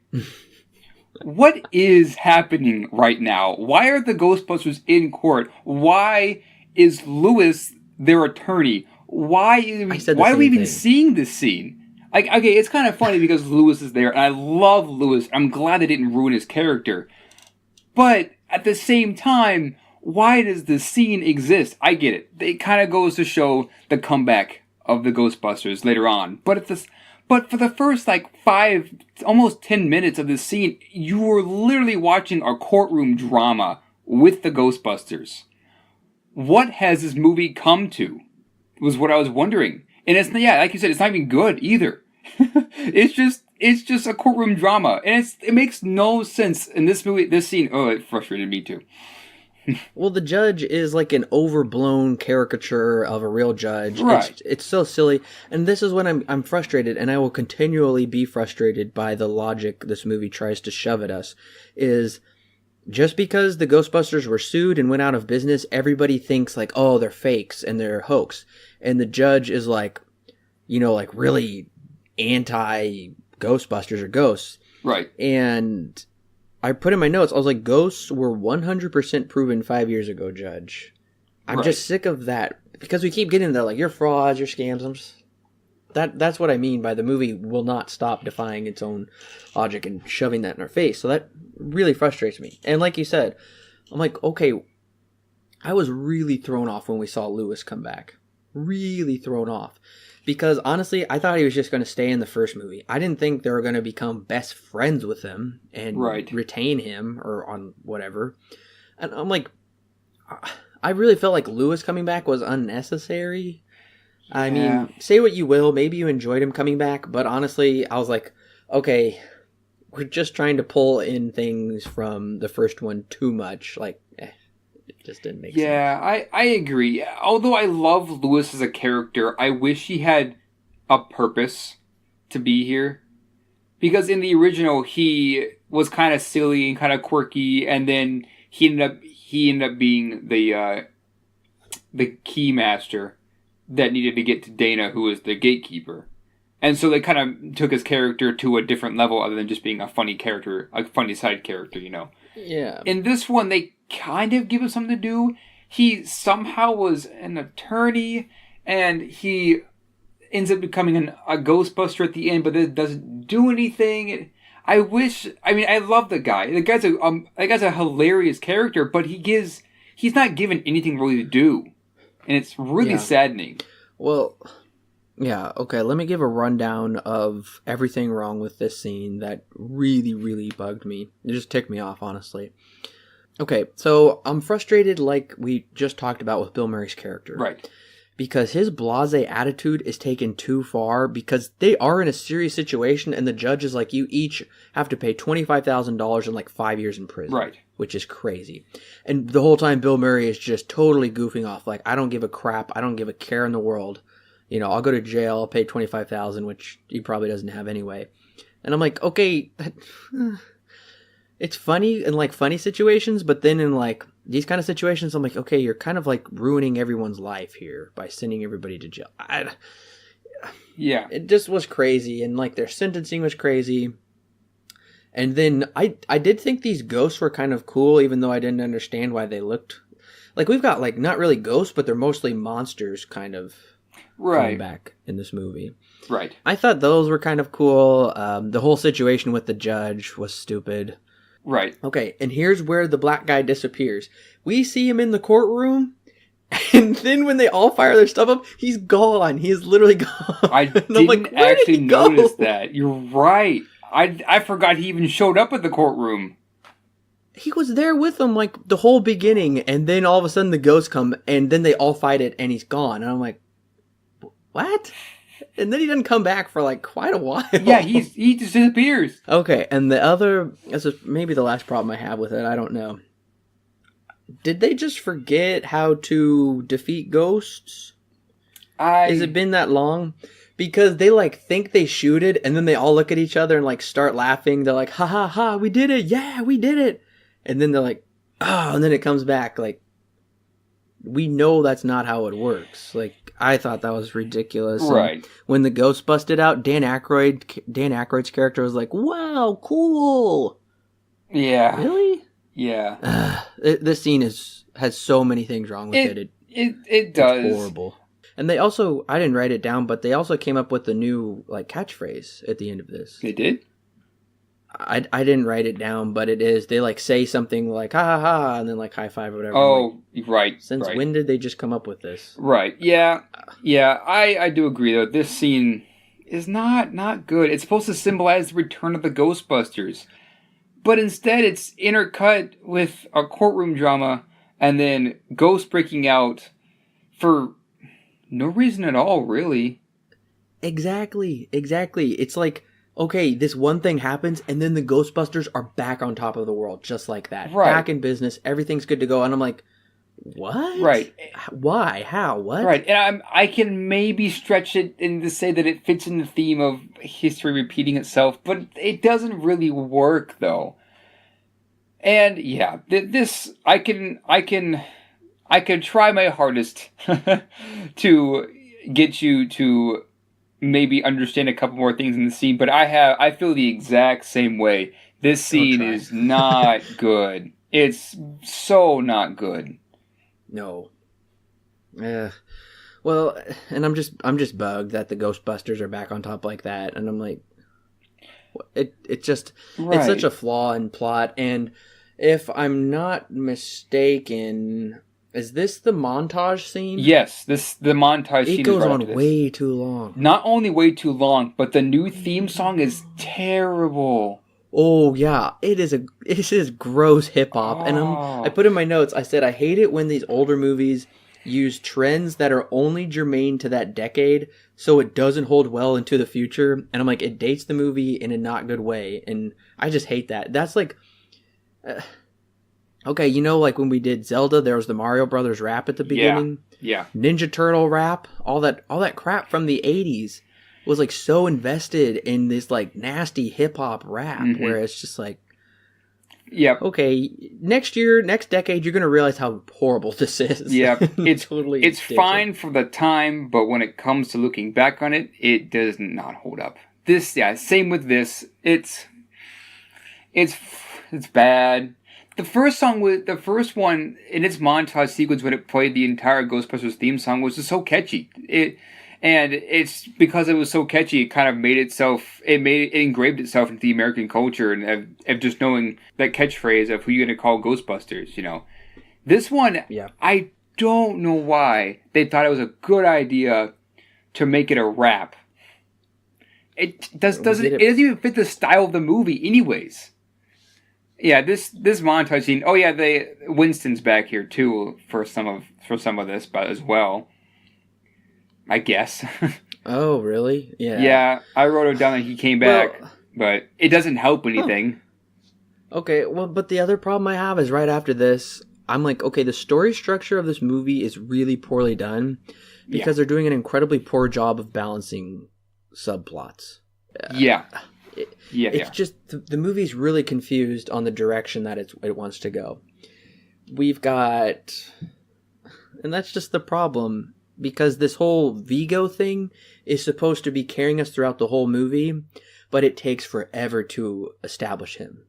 what is happening right now? Why are the Ghostbusters in court? Why is Lewis their attorney? Why are we even seeing this scene? Like, okay, it's kind of funny because Lewis is there, and I love Lewis. I'm glad they didn't ruin his character. But at the same time, why does the scene exist? I get it. It kind of goes to show the comeback of the Ghostbusters later on. But for the first, 5, almost 10 minutes of this scene, you were literally watching a courtroom drama with the Ghostbusters. What has this movie come to? Was what I was wondering. And it's, like you said, it's not even good either. It's just a courtroom drama. And it makes no sense in this movie, this scene. Oh, it frustrated me too. Well, the judge is like an overblown caricature of a real judge. Right. It's so silly. And this is when I'm frustrated, and I will continually be frustrated by the logic this movie tries to shove at us, is just because the Ghostbusters were sued and went out of business, everybody thinks like, oh, they're fakes and they're hoax. And the judge is like, really anti-Ghostbusters or ghosts. Right. And I put in my notes, I was like, ghosts were 100% proven 5 years ago, Judge. I'm just sick of that. Because we keep getting there, like, you're frauds, you're scams. That's what I mean by the movie will not stop defying its own logic and shoving that in our face. So that really frustrates me. And like you said, I'm like, okay, I was really thrown off when we saw Lewis come back. Really thrown off. Because honestly, I thought he was just going to stay in the first movie. I didn't think they were going to become best friends with him and retain him or on whatever. And I'm like, I really felt like Lewis coming back was unnecessary. Yeah. I mean, say what you will, maybe you enjoyed him coming back, but honestly, I was like, okay, we're just trying to pull in things from the first one too much. Like, it just didn't make sense. Yeah, I agree. Although I love Lewis as a character, I wish he had a purpose to be here. Because in the original, he was kind of silly and kind of quirky, and then he ended up being the keymaster that needed to get to Dana, who was the gatekeeper. And so they kind of took his character to a different level other than just being a funny character, a funny side character, Yeah. In this one, they kind of give him something to do. He somehow was an attorney, and he ends up becoming a Ghostbuster at the end, but it doesn't do anything. I love the guy. The guy's a hilarious character, but he's not given anything really to do. And it's really saddening. Well, yeah, okay, let me give a rundown of everything wrong with this scene that really, really bugged me. It just ticked me off, honestly. Okay, so I'm frustrated like we just talked about with Bill Murray's character. Right. Because his blasé attitude is taken too far because they are in a serious situation and the judge is like, you each have to pay $25,000 and 5 years in prison. Right. Which is crazy. And the whole time Bill Murray is just totally goofing off. Like, I don't give a crap. I don't give a care in the world. I'll go to jail. I'll pay $25,000, which he probably doesn't have anyway. And I'm like, okay, it's funny in funny situations, but then in these kind of situations, I'm like, okay, you're kind of ruining everyone's life here by sending everybody to jail. Yeah. It just was crazy, and their sentencing was crazy. And then I did think these ghosts were kind of cool, even though I didn't understand why they looked we've got not really ghosts, but they're mostly monsters kind of coming back in this movie. Right. I thought those were kind of cool. The whole situation with the judge was stupid. Right. Okay, and here's where the black guy disappears. We see him in the courtroom, and then when they all fire their stuff up, he's gone. He is literally gone. I didn't actually notice that. You're right. I forgot he even showed up at the courtroom. He was there with them the whole beginning, and then all of a sudden the ghosts come, and then they all fight it, and he's gone. And I'm like, what? And then he doesn't come back for quite a while. Yeah, he just disappears. Okay, and this is maybe the last problem I have with it. I don't know. Did they just forget how to defeat ghosts? Has it been that long? Because they like think they shoot it, and then they all look at each other and like start laughing. They're like, "Ha ha ha! We did it! Yeah, we did it!" And then they're like, "Oh!" And then it comes back. Like, we know that's not how it works. Like, I thought that was ridiculous. Right. And when the ghost busted out, Dan Aykroyd's character was like, "Wow, cool." Yeah. Really? Yeah. This scene has so many things wrong with it. It does. It's horrible. And they also, I didn't write it down, but they also came up with a new like catchphrase at the end of this. They did? I didn't write it down, but it is. They like say something like ha ha ha, and then like high five or whatever. Oh, like, right. Since when did they just come up with this? Right. Yeah. Yeah. I do agree though. This scene is not good. It's supposed to symbolize the return of the Ghostbusters, but instead it's intercut with a courtroom drama and then ghosts breaking out for no reason at all, really. Exactly. It's like, okay, this one thing happens, and then the Ghostbusters are back on top of the world, just like that. Right. Back in business, everything's good to go, and I'm like, what? Right. Why? How? What? Right. And I can maybe stretch it and to say that it fits in the theme of history repeating itself, but it doesn't really work, though. And yeah, this I could try my hardest to get you to maybe understand a couple more things in the scene, but I feel the exact same way. This scene is not good. It's so not good. No. Yeah. Well, and I'm just bugged that the Ghostbusters are back on top like that, and I'm like, it's just it's such a flaw in plot. And if I'm not mistaken, is this the montage scene? Yes, the montage scene. It goes on way too long. Not only way too long, but the new theme song is terrible. Oh yeah, it is gross hip hop, and I put in my notes. I said I hate it when these older movies use trends that are only germane to that decade, so it doesn't hold well into the future. And I'm like, it dates the movie in a not good way, and I just hate that. That's like. Okay, you know, like when we did Zelda, there was the Mario Brothers rap at the beginning. Yeah. Ninja Turtle rap, all that crap from the 80s was like so invested in this like nasty hip hop rap, where it's just like, yeah, okay, next decade, you're gonna realize how horrible this is. Yeah, it's totally fine for the time, but when it comes to looking back on it, it does not hold up. Same with this. It's bad. The first one in its montage sequence when it played the entire Ghostbusters theme song was just so catchy. It's because it was so catchy, it kind of it engraved itself into the American culture and of just knowing that catchphrase of who you're going to call Ghostbusters, you know. This one, I don't know why they thought it was a good idea to make it a rap. It doesn't even fit the style of the movie anyways. Yeah, this montage scene. Oh yeah, Winston's back here too for some of this, but as well, I guess. Oh really? Yeah. Yeah, I wrote it down that he came back, but it doesn't help anything. Okay, well, but the other problem I have is right after this, I'm like, okay, the story structure of this movie is really poorly done because they're doing an incredibly poor job of balancing subplots. It's just the movie's really confused on the direction that it wants to go. We've got, and that's just the problem, because this whole Vigo thing is supposed to be carrying us throughout the whole movie, but it takes forever to establish him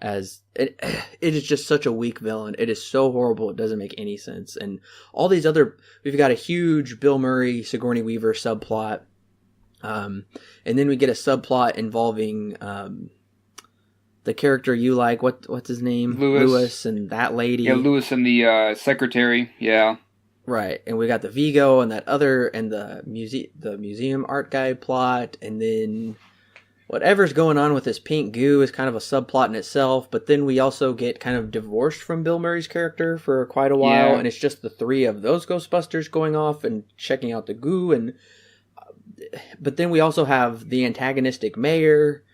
as it is just such a weak villain. It is so horrible, it doesn't make any sense. And all these we've got a huge Bill Murray, Sigourney Weaver subplot. And then we get a subplot involving the character you like. What's his name? Lewis and that lady. Yeah, Lewis and the secretary. Yeah. Right, and we got the Vigo and that other and the museum art guy plot, and then whatever's going on with this pink goo is kind of a subplot in itself. But then we also get kind of divorced from Bill Murray's character for quite a while, and it's just the three of those Ghostbusters going off and checking out the goo. And but then we also have the antagonistic mayor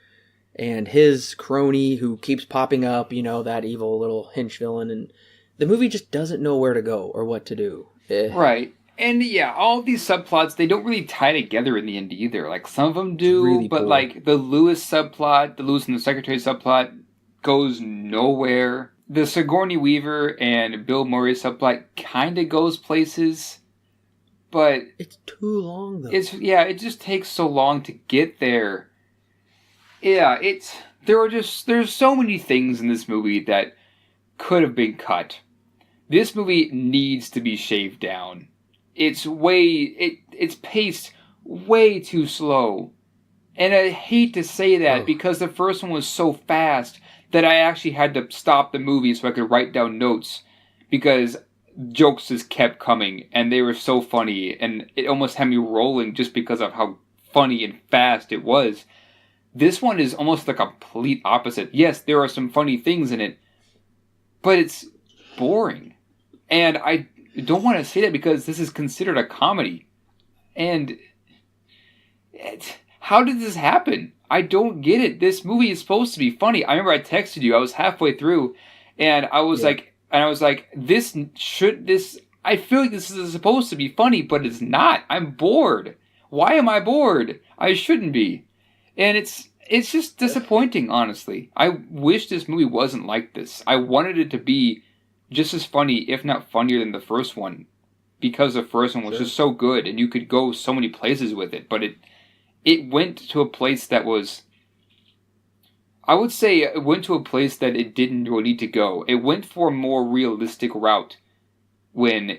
and his crony who keeps popping up, you know, that evil little hench villain. And the movie just doesn't know where to go or what to do. Right. And yeah, all of these subplots, they don't really tie together in the end either. Like, some of them do, really but poor. like the Lewis subplot, the Lewis and the Secretary subplot goes nowhere. The Sigourney Weaver and Bill Murray subplot kind of goes places, but it's too long though. It just takes so long to get there. Yeah, there's so many things in this movie that could have been cut. This movie needs to be shaved down. It's paced way too slow. And I hate to say that because the first one was so fast that I actually had to stop the movie so I could write down notes because jokes just kept coming and they were so funny and it almost had me rolling just because of how funny and fast it was. This one is almost the complete opposite. Yes, there are some funny things in it, but it's boring. And I don't want to say that because this is considered a comedy. And how did this happen? I don't get it. This movie is supposed to be funny. I remember I texted you. I was halfway through, and I was like, this. I feel like this is supposed to be funny, but it's not. I'm bored. Why am I bored? I shouldn't be. And it's just disappointing, honestly. I wish this movie wasn't like this. I wanted it to be just as funny, if not funnier than the first one, because the first one was just so good, and you could go so many places with it. But it went to a place that was, I would say, it went to a place that it didn't really need to go. It went for a more realistic route when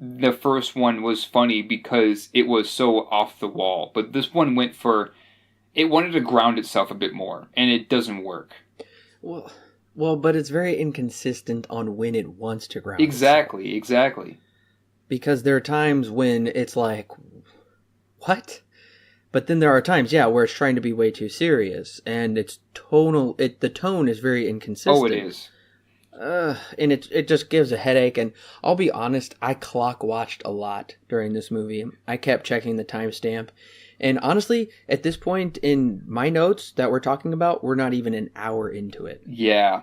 the first one was funny because it was so off the wall. But this one it wanted to ground itself a bit more, and it doesn't work. Well, but it's very inconsistent on when it wants to ground Exactly. Because there are times when it's like, what? But then there are times, where it's trying to be way too serious, and it's tonal. The tone is very inconsistent. Oh, it is. And it just gives a headache. And I'll be honest, I clock watched a lot during this movie. I kept checking the timestamp, and honestly, at this point in my notes that we're talking about, we're not even an hour into it. Yeah.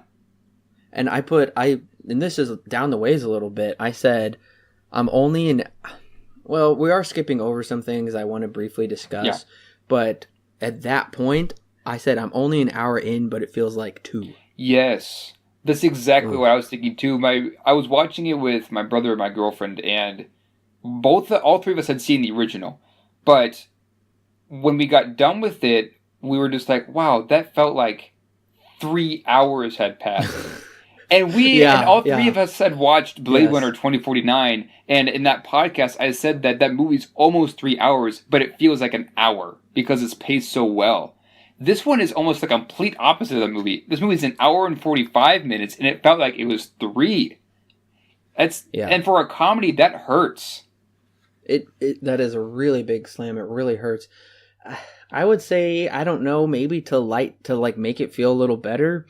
And and this is down the ways a little bit. I said, I'm only in. Well, we are skipping over some things I want to briefly discuss. Yeah. But at that point, I said I'm only an hour in, but it feels like 2. Yes. That's exactly what I was thinking too. I was watching it with my brother and my girlfriend, and all three of us had seen the original. But when we got done with it, we were just like, wow, that felt like 3 hours had passed. And all three of us had watched Blade Runner 2049, and in that podcast, I said that movie's almost 3 hours, but it feels like an hour because it's paced so well. This one is almost the complete opposite of the movie. This movie's an hour and 45 minutes, and it felt like it was 3. And for a comedy, that hurts. That is a really big slam. It really hurts. I would say, I don't know, maybe to make it feel a little better.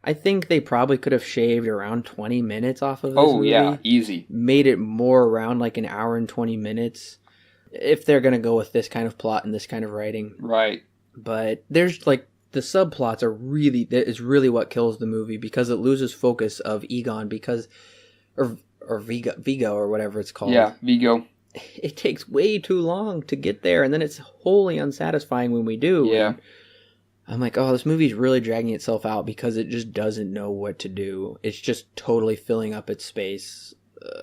I think they probably could have shaved around 20 minutes off of this movie. Yeah, easy. Made it more around like an hour and 20 minutes. If they're going to go with this kind of plot and this kind of writing. Right. But there's like, the subplots is really what kills the movie because it loses focus of Egon or Vigo or whatever it's called. Yeah, Vigo. It takes way too long to get there, and then it's wholly unsatisfying when we do. Yeah. And I'm like, oh, this movie's really dragging itself out because it just doesn't know what to do. It's just totally filling up its space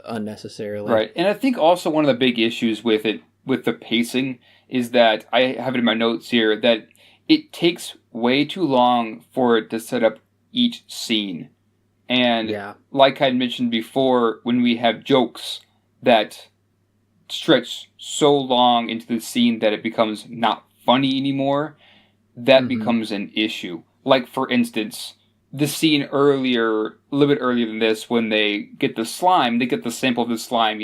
unnecessarily. Right, and I think also one of the big issues with the pacing, is that, I have it in my notes here, that it takes way too long for it to set up each scene. And like I mentioned before, when we have jokes that stretch so long into the scene that it becomes not funny anymore, that becomes an issue. Like, for instance, the scene a little bit earlier than this, when they get the sample of the slime,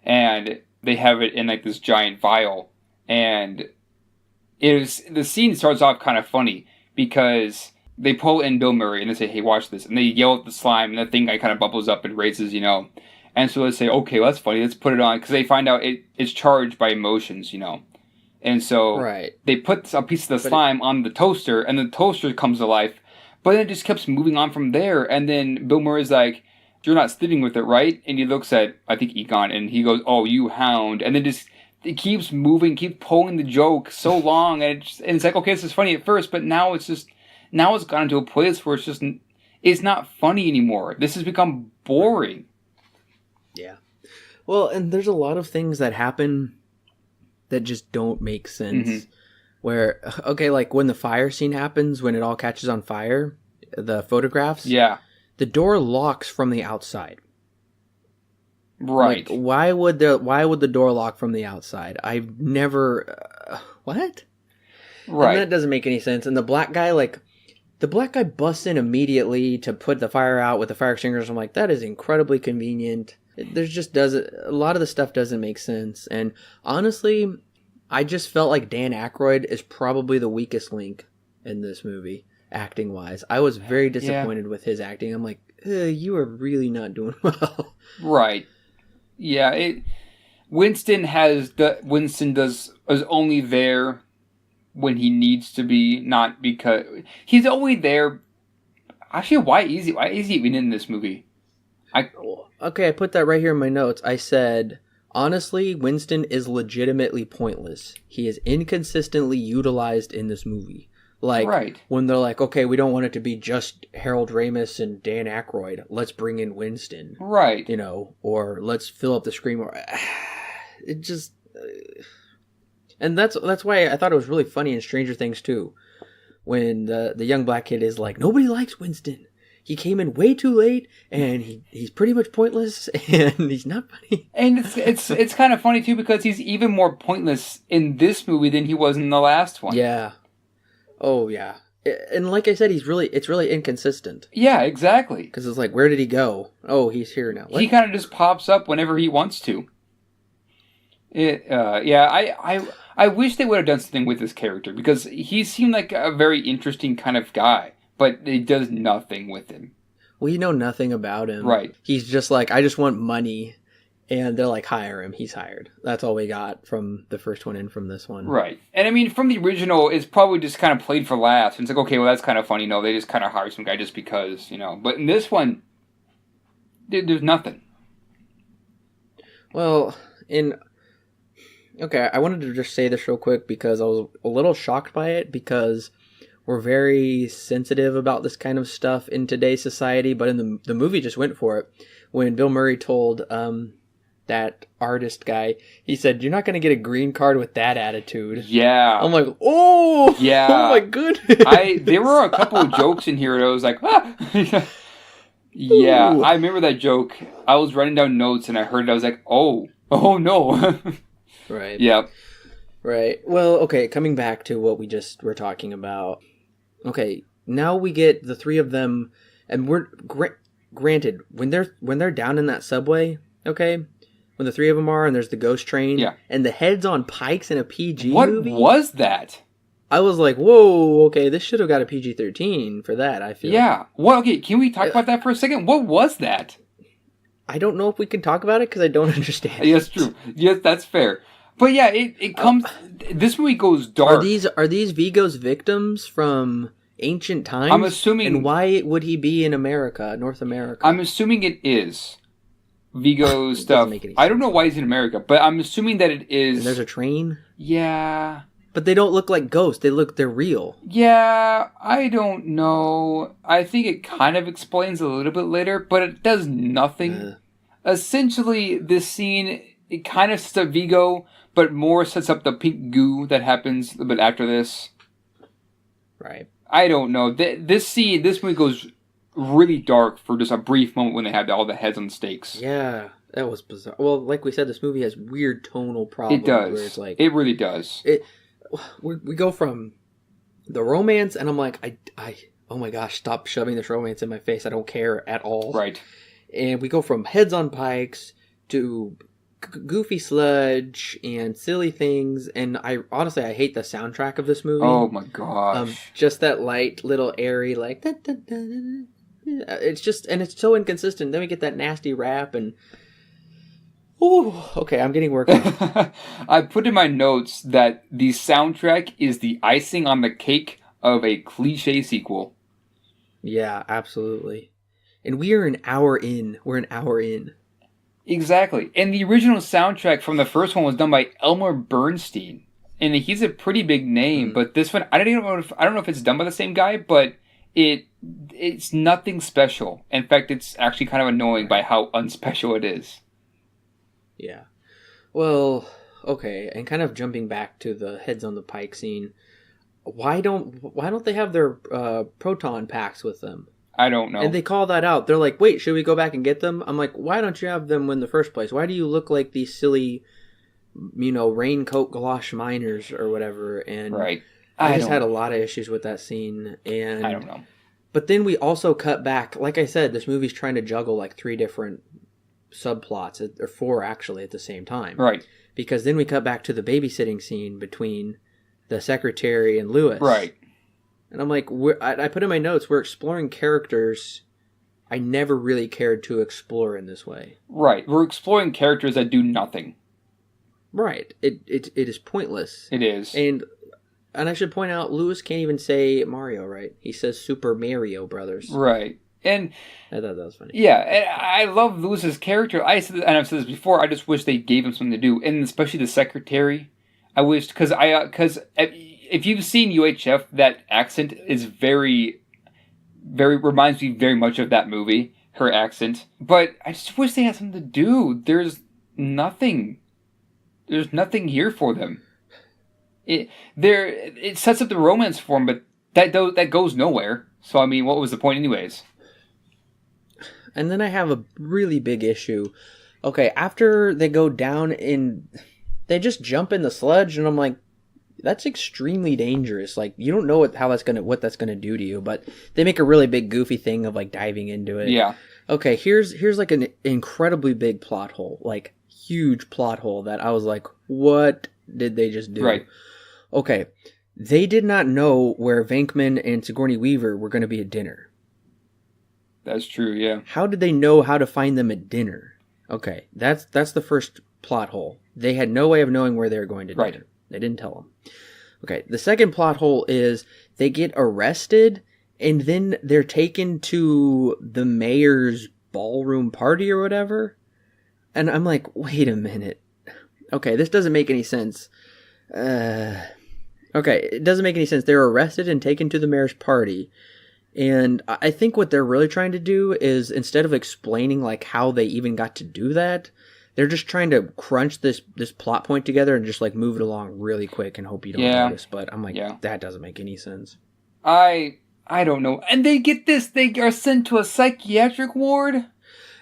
and they have it in like this giant vial. And the scene starts off kind of funny because they pull in Bill Murray and they say, hey, watch this. And they yell at the slime and the thing kind of bubbles up and raises, And so they say, okay, well, that's funny. Let's put it on. Because they find out it's charged by emotions, And so they put a piece of the slime on the toaster, and the toaster comes to life. But then it just keeps moving on from there. And then Bill Murray's like, you're not sleeping with it, right? And he looks at, I think, Egon, and he goes, oh, you hound. And then just, it keeps moving, keeps pulling the joke so long. And it's like, okay, this is funny at first, but now it's gotten to a place where it's not funny anymore. This has become boring. Yeah. Well, and there's a lot of things that happen that just don't make sense. Mm-hmm. Where, okay, like when the fire scene happens, when it all catches on fire, the photographs. Yeah. The door locks from the outside. Right. Like, why would the door lock from the outside? I've never... what? Right. And that doesn't make any sense. And the black guy busts in immediately to put the fire out with the fire extinguishers. I'm like, that is incredibly convenient. There's just a lot of the stuff doesn't make sense. And honestly, I just felt like Dan Aykroyd is probably the weakest link in this movie. Acting wise, I was very disappointed with his acting. I'm like, you are really not doing well. Right. Yeah. Winston is only there when he needs to be, not because he's only there. Actually, why is he even in this movie? Okay, I put that right here in my notes. I said, honestly, Winston is legitimately pointless. He is inconsistently utilized in this movie. Like, right. When they're like, okay, we don't want it to be just Harold Ramis and Dan Aykroyd. Let's bring in Winston. Right. Or let's fill up the screen more. It just... and that's why I thought it was really funny in Stranger Things, too. When the young black kid is like, nobody likes Winston. He came in way too late, and he's pretty much pointless, and he's not funny. And it's kind of funny, too, because he's even more pointless in this movie than he was in the last one. Yeah. Oh, yeah. And like I said, it's really inconsistent. Yeah, exactly. Because it's like, where did he go? Oh, he's here now. He kind of just pops up whenever he wants to. I wish they would have done something with this character, because he seemed like a very interesting kind of guy, but it does nothing with him. Well, you know nothing about him. Right. He's just like, I just want money. And they're like, hire him. He's hired. That's all we got from the first one and from this one. Right. And I mean, from the original, it's probably just kind of played for laughs. And it's like, okay, well, that's kind of funny. No, they just kind of hired some guy just because, But in this one, there's nothing. Well, okay, I wanted to just say this real quick because I was a little shocked by it, because we're very sensitive about this kind of stuff in today's society. But in the movie just went for it. When Bill Murray told... that artist guy, he said, you're not going to get a green card with that attitude. Yeah. I'm like, oh! Yeah. Oh my goodness. There were a couple of jokes in here that I was like, ah! Yeah, I remember that joke. I was writing down notes and I heard it, I was like, oh no. Right. Yep. Right. Well, okay, coming back to what we just were talking about. Okay, now we get the three of them, and we're, granted, when they're down in that subway, okay, when the three of them are, and there's the ghost train, yeah, and the head's on pikes in a PG movie. What was that? I was like, whoa, okay, this should have got a PG-13 for that, I feel. Yeah. Well, okay, can we talk about that for a second? What was that? I don't know if we can talk about it, because I don't understand. Yes, true. Yes, that's fair. But yeah, it comes... this movie goes dark. Are these Vigo's victims from ancient times? I'm assuming... And why would he be in America, North America? I'm assuming it is. Vigo stuff. I don't know why he's in America, but I'm assuming that it is. And there's a train? Yeah. But they don't look like ghosts. They're real. Yeah, I don't know. I think it kind of explains a little bit later, but it does nothing. Essentially, this scene, it kind of sets up Vigo, but more sets up the pink goo that happens a bit after this. Right. I don't know. This movie goes really dark for just a brief moment when they had all the heads on stakes. Yeah, that was bizarre. Well, like we said, this movie has weird tonal problems. It does. Where it's like, it really does. We go from the romance, and I'm like, oh my gosh, stop shoving this romance in my face. I don't care at all. Right. And we go from heads on pikes to goofy sludge and silly things, and I hate the soundtrack of this movie. Oh my gosh. Just that light little airy like da, da, da, da. It's just, and it's so inconsistent. Then we get that nasty rap, and okay, I'm getting worked up. I put in my notes that the soundtrack is the icing on the cake of a cliche sequel. Yeah, absolutely. And we are an hour in. We're an hour in. Exactly. And the original soundtrack from the first one was done by Elmer Bernstein. And he's a pretty big name, but this one, I don't know if it's done by the same guy, but it's nothing special. In fact, it's actually kind of annoying by how unspecial it is. Yeah. Well, okay, and kind of jumping back to the heads on the pike scene, why don't they have their proton packs with them? I don't know. And they call that out. They're like, wait, should we go back and get them? I'm like, why don't you have them in the first place? Why do you look like these silly, raincoat galosh miners or whatever? And right. I just had a lot of issues with that scene. And I don't know. But then we also cut back. Like I said, this movie's trying to juggle like 3 different subplots, or 4 actually at the same time. Right. Because then we cut back to the babysitting scene between the secretary and Lewis. Right. And I'm like, I put in my notes, we're exploring characters I never really cared to explore in this way. Right. We're exploring characters that do nothing. Right. It is pointless. It is. And I should point out, Lewis can't even say Mario, right? He says Super Mario Brothers. Right. And I thought that was funny. Yeah, and I love Lewis's character. I've said this before, I just wish they gave him something to do. And especially the secretary. I wish, because if you've seen UHF, that accent is very, very, reminds me very much of that movie, her accent. But I just wish they had something to do. There's nothing here for them. It sets up the romance for them, but that goes nowhere. So, I mean, what was the point anyways? And then I have a really big issue. Okay, after they go down they just jump in the sludge, and I'm like, that's extremely dangerous. Like, you don't know what that's gonna do to you, but they make a really big goofy thing of like diving into it. Yeah. Okay, here's like an incredibly big plot hole, like huge plot hole that I was like, what did they just do? Right. Okay, they did not know where Venkman and Sigourney Weaver were going to be at dinner. That's true, yeah. How did they know how to find them at dinner? Okay, that's the first plot hole. They had no way of knowing where they were going to dinner. Right. They didn't tell them. Okay, the second plot hole is they get arrested and then they're taken to the mayor's ballroom party or whatever. And I'm like, wait a minute. Okay, this doesn't make any sense. Okay, it doesn't make any sense. They're arrested and taken to the mayor's party. And I think what they're really trying to do is, instead of explaining like how they even got to do that, they're just trying to crunch this plot point together and just like move it along really quick and hope you don't notice. But I'm like, that doesn't make any sense. I don't know. And they get this. They are sent to a psychiatric ward.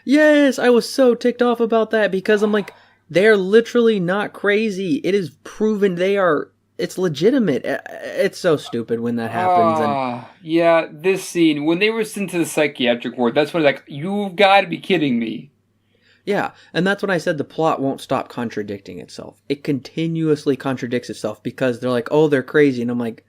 Yes, I was so ticked off about that because I'm like, they're literally not crazy. It is proven they are. It's legitimate. It's so stupid when that happens. Yeah, this scene, when they were sent to the psychiatric ward, that's when like, you've got to be kidding me. Yeah, and that's when I said the plot won't stop contradicting itself. It continuously contradicts itself because they're like, oh, they're crazy. And I'm like,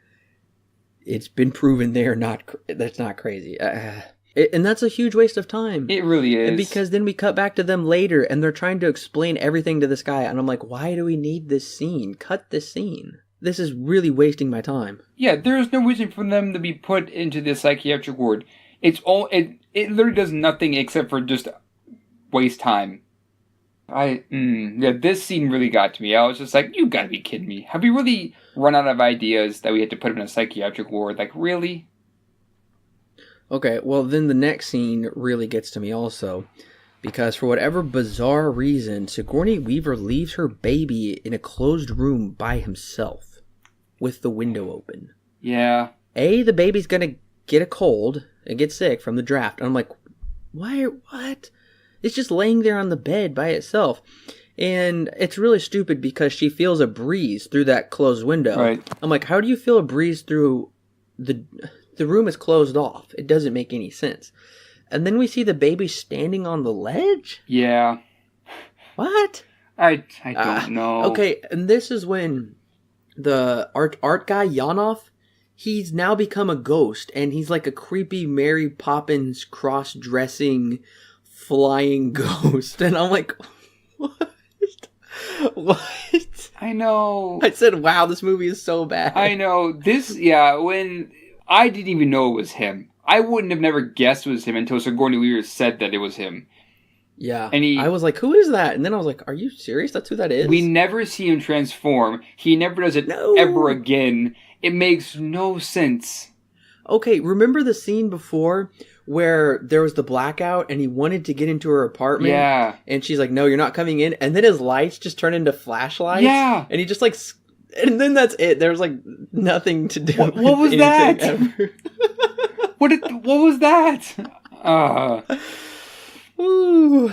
it's been proven that's not crazy. And that's a huge waste of time. It really is. And because then we cut back to them later and they're trying to explain everything to this guy. And I'm like, why do we need this scene? Cut this scene. This is really wasting my time. Yeah, there's no reason for them to be put into the psychiatric ward. It literally does nothing except for just waste time. This scene really got to me. I was just like, you gotta be kidding me. Have we really run out of ideas that we had to put him in a psychiatric ward? Like, really? Okay, well then the next scene really gets to me also. Because for whatever bizarre reason, Sigourney Weaver leaves her baby in a closed room by himself. With the window open. Yeah. The baby's gonna get a cold and get sick from the draft. And I'm like, why? What? It's just laying there on the bed by itself. And it's really stupid because she feels a breeze through that closed window. Right. I'm like, how do you feel a breeze through the room is closed off? It doesn't make any sense. And then we see the baby standing on the ledge? Yeah. What? I don't know. Okay, and this is when the art guy, Yanov, he's now become a ghost, and he's like a creepy Mary Poppins cross-dressing flying ghost. And I'm like, what? What? I know. I said, wow, this movie is so bad. I know. When I didn't even know it was him. I wouldn't have never guessed it was him until Sigourney Weaver said that it was him. Yeah. And I was like, who is that? And then I was like, are you serious? That's who that is? We never see him transform. He never does it ever again. It makes no sense. Okay, remember the scene before where there was the blackout and he wanted to get into her apartment? Yeah. And she's like, no, you're not coming in. And then his lights just turn into flashlights? Yeah. And he just like... And then that's it. There's like nothing to do with what was that? Ever. What was that? Ooh.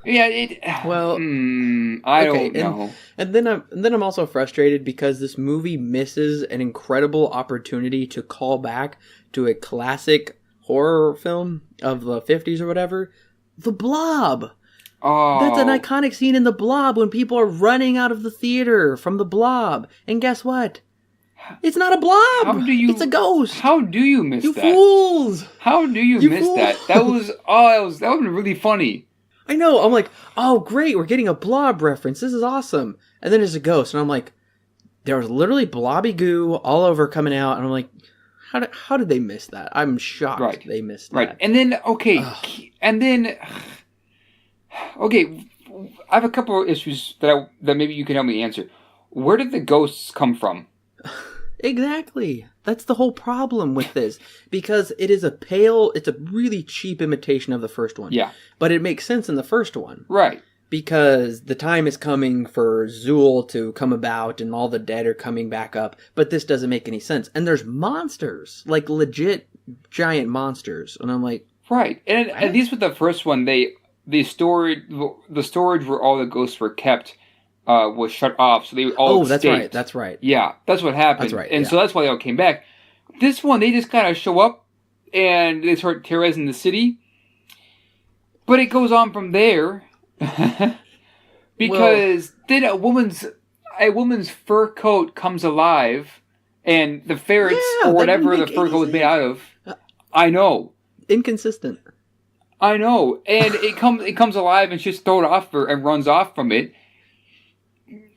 Yeah, well, I don't know. And then I'm also frustrated because this movie misses an incredible opportunity to call back to a classic horror film of the 50s or whatever, The Blob. Oh. That's an iconic scene in The Blob when people are running out of the theater from The Blob. And guess what? It's not a blob. It's a ghost. How do you miss that? You fools. How do you miss that? That would have been really funny. I know. I'm like, oh, great. We're getting a blob reference. This is awesome. And then there's a ghost. And I'm like, there was literally blobby goo all over coming out. And I'm like, how did they miss that? I'm shocked they missed that. Right. And then, okay. Okay, I have a couple of issues that maybe you can help me answer. Where did the ghosts come from? Exactly. That's the whole problem with this. Because it's a really cheap imitation of the first one. Yeah. But it makes sense in the first one. Right. Because the time is coming for Zool to come about and all the dead are coming back up. But this doesn't make any sense. And there's monsters. Like legit giant monsters. And I'm like... Right. And at least with the first one, the storage where all the ghosts were kept was shut off, so they all escaped. That's right. Yeah, that's what happened. That's right. And so that's why they all came back. This one, they just kind of show up and they start terrorizing the city. But it goes on from there because then a woman's fur coat comes alive, and the ferrets or whatever the fur coat was made out of. I know. Inconsistent. I know, and it comes alive and she's thrown off her and runs off from it.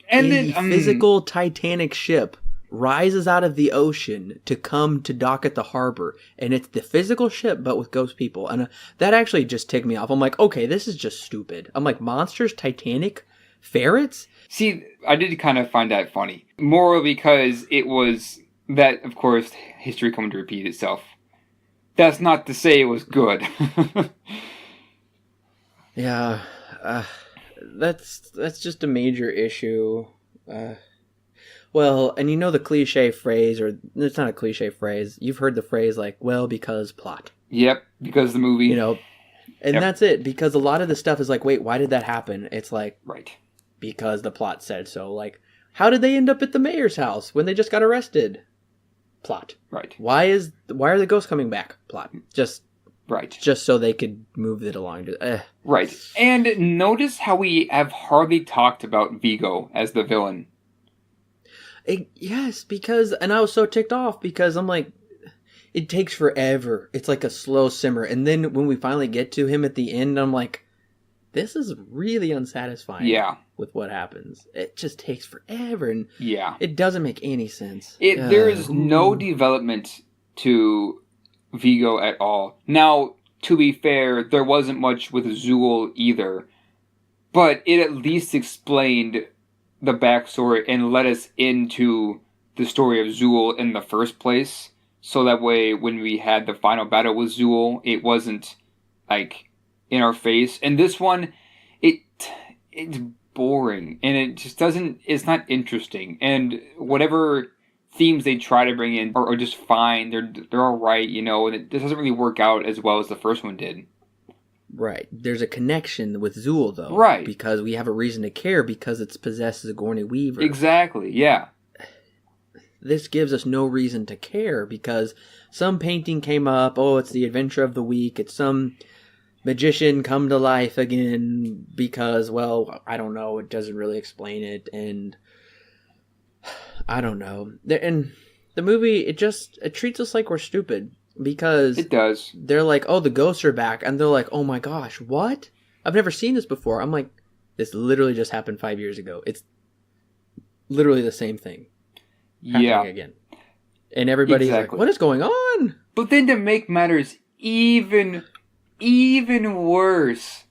And then a physical Titanic ship rises out of the ocean to come to dock at the harbor, and it's the physical ship but with ghost people, and that actually just ticked me off. I'm like, okay, this is just stupid. I'm like, monsters, Titanic, ferrets. See, I did kind of find that funny, more because it was that, of course, history coming to repeat itself. That's not to say it was good. Yeah, that's just a major issue. Well, and you know the cliche phrase, or it's not a cliche phrase. You've heard the phrase like, well, because plot. Yep, because the movie. You know, and that's it. Because a lot of the stuff is like, wait, why did that happen? It's like, right. Because the plot said so. Like, how did they end up at the mayor's house when they just got arrested? Plot. Right. Why are the ghosts coming back? Plot. Just so they could move it along. Right. And notice how we have hardly talked about Vigo as the villain. Yes, because... And I was so ticked off because I'm like... It takes forever. It's like a slow simmer. And then when we finally get to him at the end, I'm like... This is really unsatisfying. Yeah. With what happens. It just takes forever. And yeah. It doesn't make any sense. There is no development to Vigo at all. Now, to be fair, there wasn't much with Zool either. But it at least explained the backstory and led us into the story of Zool in the first place. So that way, when we had the final battle with Zool, it wasn't, like, in our face. And this one, it's boring. And it just doesn't, it's not interesting. And whatever themes they try to bring in are just fine. They're alright, you know, and it doesn't really work out as well as the first one did. Right. There's a connection with Zool, though. Right. Because we have a reason to care because it's possessed Sigourney Weaver. Exactly, yeah. This gives us no reason to care because some painting came up, oh, it's the adventure of the week, it's some magician come to life again because, well, I don't know, it doesn't really explain it, and I don't know. And the movie, it treats us like we're stupid. Because it does. They're like, oh, the ghosts are back. And they're like, oh my gosh, what? I've never seen this before. I'm like, this literally just happened 5 years ago. It's literally the same thing. Yeah. Happening again. And everybody's like, what is going on? But then to make matters even worse,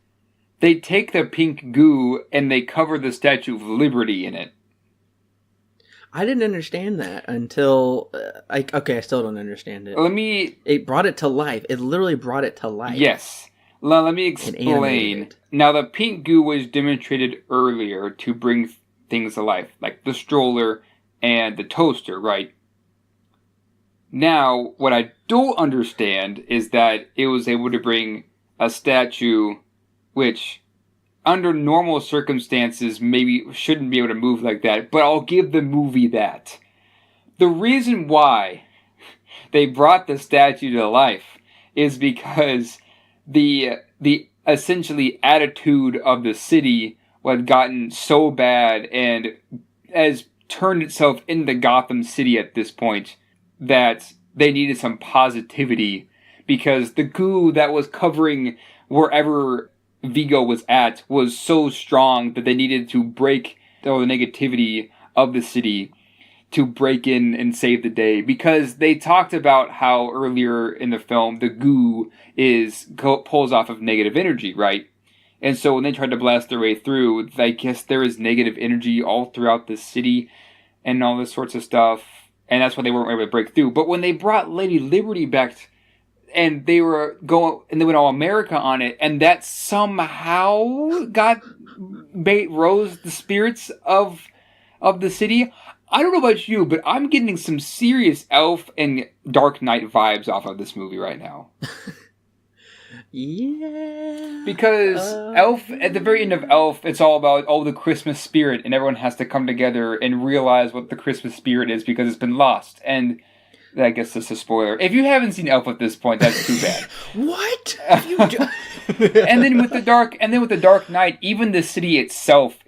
they take the pink goo and they cover the Statue of Liberty in it. I didn't understand that until... I still don't understand it. It brought it to life. It literally brought it to life. Yes. Let me explain. Now, the pink goo was demonstrated earlier to bring things to life, like the stroller and the toaster, right? Now, what I don't understand is that it was able to bring a statue which... under normal circumstances, maybe shouldn't be able to move like that, but I'll give the movie that. The reason why they brought the statue to life is because the essentially attitude of the city had gotten so bad and has turned itself into Gotham City at this point that they needed some positivity, because the goo that was covering wherever Vigo was at was so strong that they needed to break the negativity of the city to break in and save the day, because they talked about how earlier in the film the goo pulls off of negative energy, right? And so when they tried to blast their way through, I guess there is negative energy all throughout the city and all this sorts of stuff, and that's why they weren't able to break through. But when they brought Lady Liberty back, and they were going, and they went all America on it, and that somehow rose the spirits of the city. I don't know about you, but I'm getting some serious Elf and Dark Knight vibes off of this movie right now. Yeah. Because Elf, at the very end of Elf, it's all about, the Christmas spirit, and everyone has to come together and realize what the Christmas spirit is because it's been lost. And I guess this is a spoiler. If you haven't seen Elf at this point, that's too bad. What? And then with the Dark Knight, even the city itself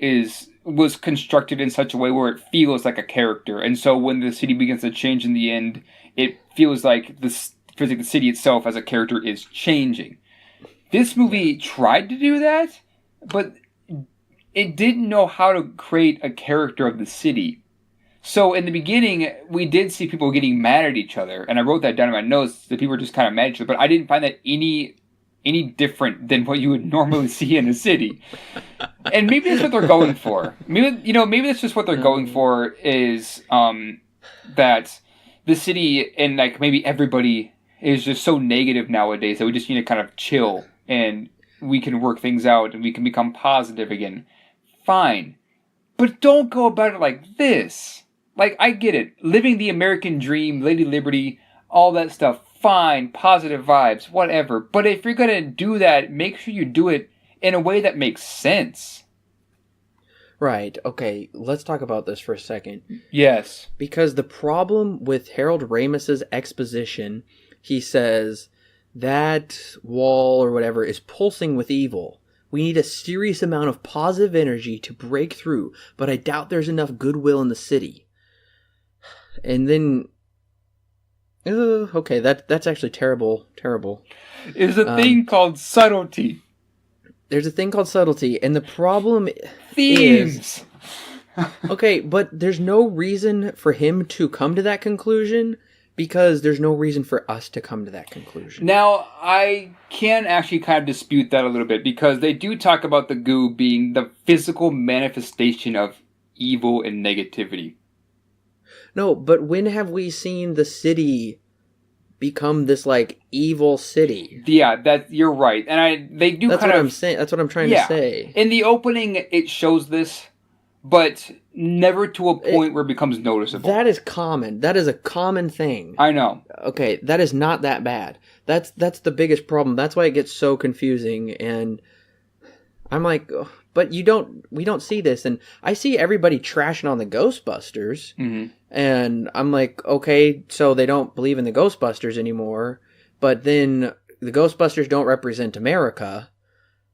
was constructed in such a way where it feels like a character. And so when the city begins to change in the end, it feels like the city itself as a character is changing. This movie tried to do that, but it didn't know how to create a character of the city. So in the beginning, we did see people getting mad at each other, and I wrote that down in my notes, that people were just kind of mad at each other, but I didn't find that any different than what you would normally see in a city. And maybe that's what they're going for. Maybe that's just what they're going for, is that the city and like maybe everybody is just so negative nowadays that we just need to kind of chill and we can work things out and we can become positive again. Fine. But don't go about it like this. Like, I get it. Living the American dream, Lady Liberty, all that stuff. Fine. Positive vibes. Whatever. But if you're going to do that, make sure you do it in a way that makes sense. Right. Okay. Let's talk about this for a second. Yes. Because the problem with Harold Ramis's exposition, he says, that wall or whatever is pulsing with evil. We need a serious amount of positive energy to break through, but I doubt there's enough goodwill in the city. And then, okay, that's actually terrible. There's a thing called subtlety. There's a thing called subtlety, and the problem Themes. Okay, but there's no reason for him to come to that conclusion, because there's no reason for us to come to that conclusion. Now, I can actually kind of dispute that a little bit, because they do talk about the goo being the physical manifestation of evil and negativity. No, but when have we seen the city become this, like, evil city? Yeah, you're right. And they do That's kind what of... I'm saying. That's what I'm trying to say. In the opening, it shows this, but never to a point where it becomes noticeable. That is common. That is a common thing. I know. Okay, that is not that bad. That's the biggest problem. That's why it gets so confusing, and I'm like, oh, but we don't see this, and I see everybody trashing on the Ghostbusters, and I'm like, okay, so they don't believe in the Ghostbusters anymore, but then the Ghostbusters don't represent America.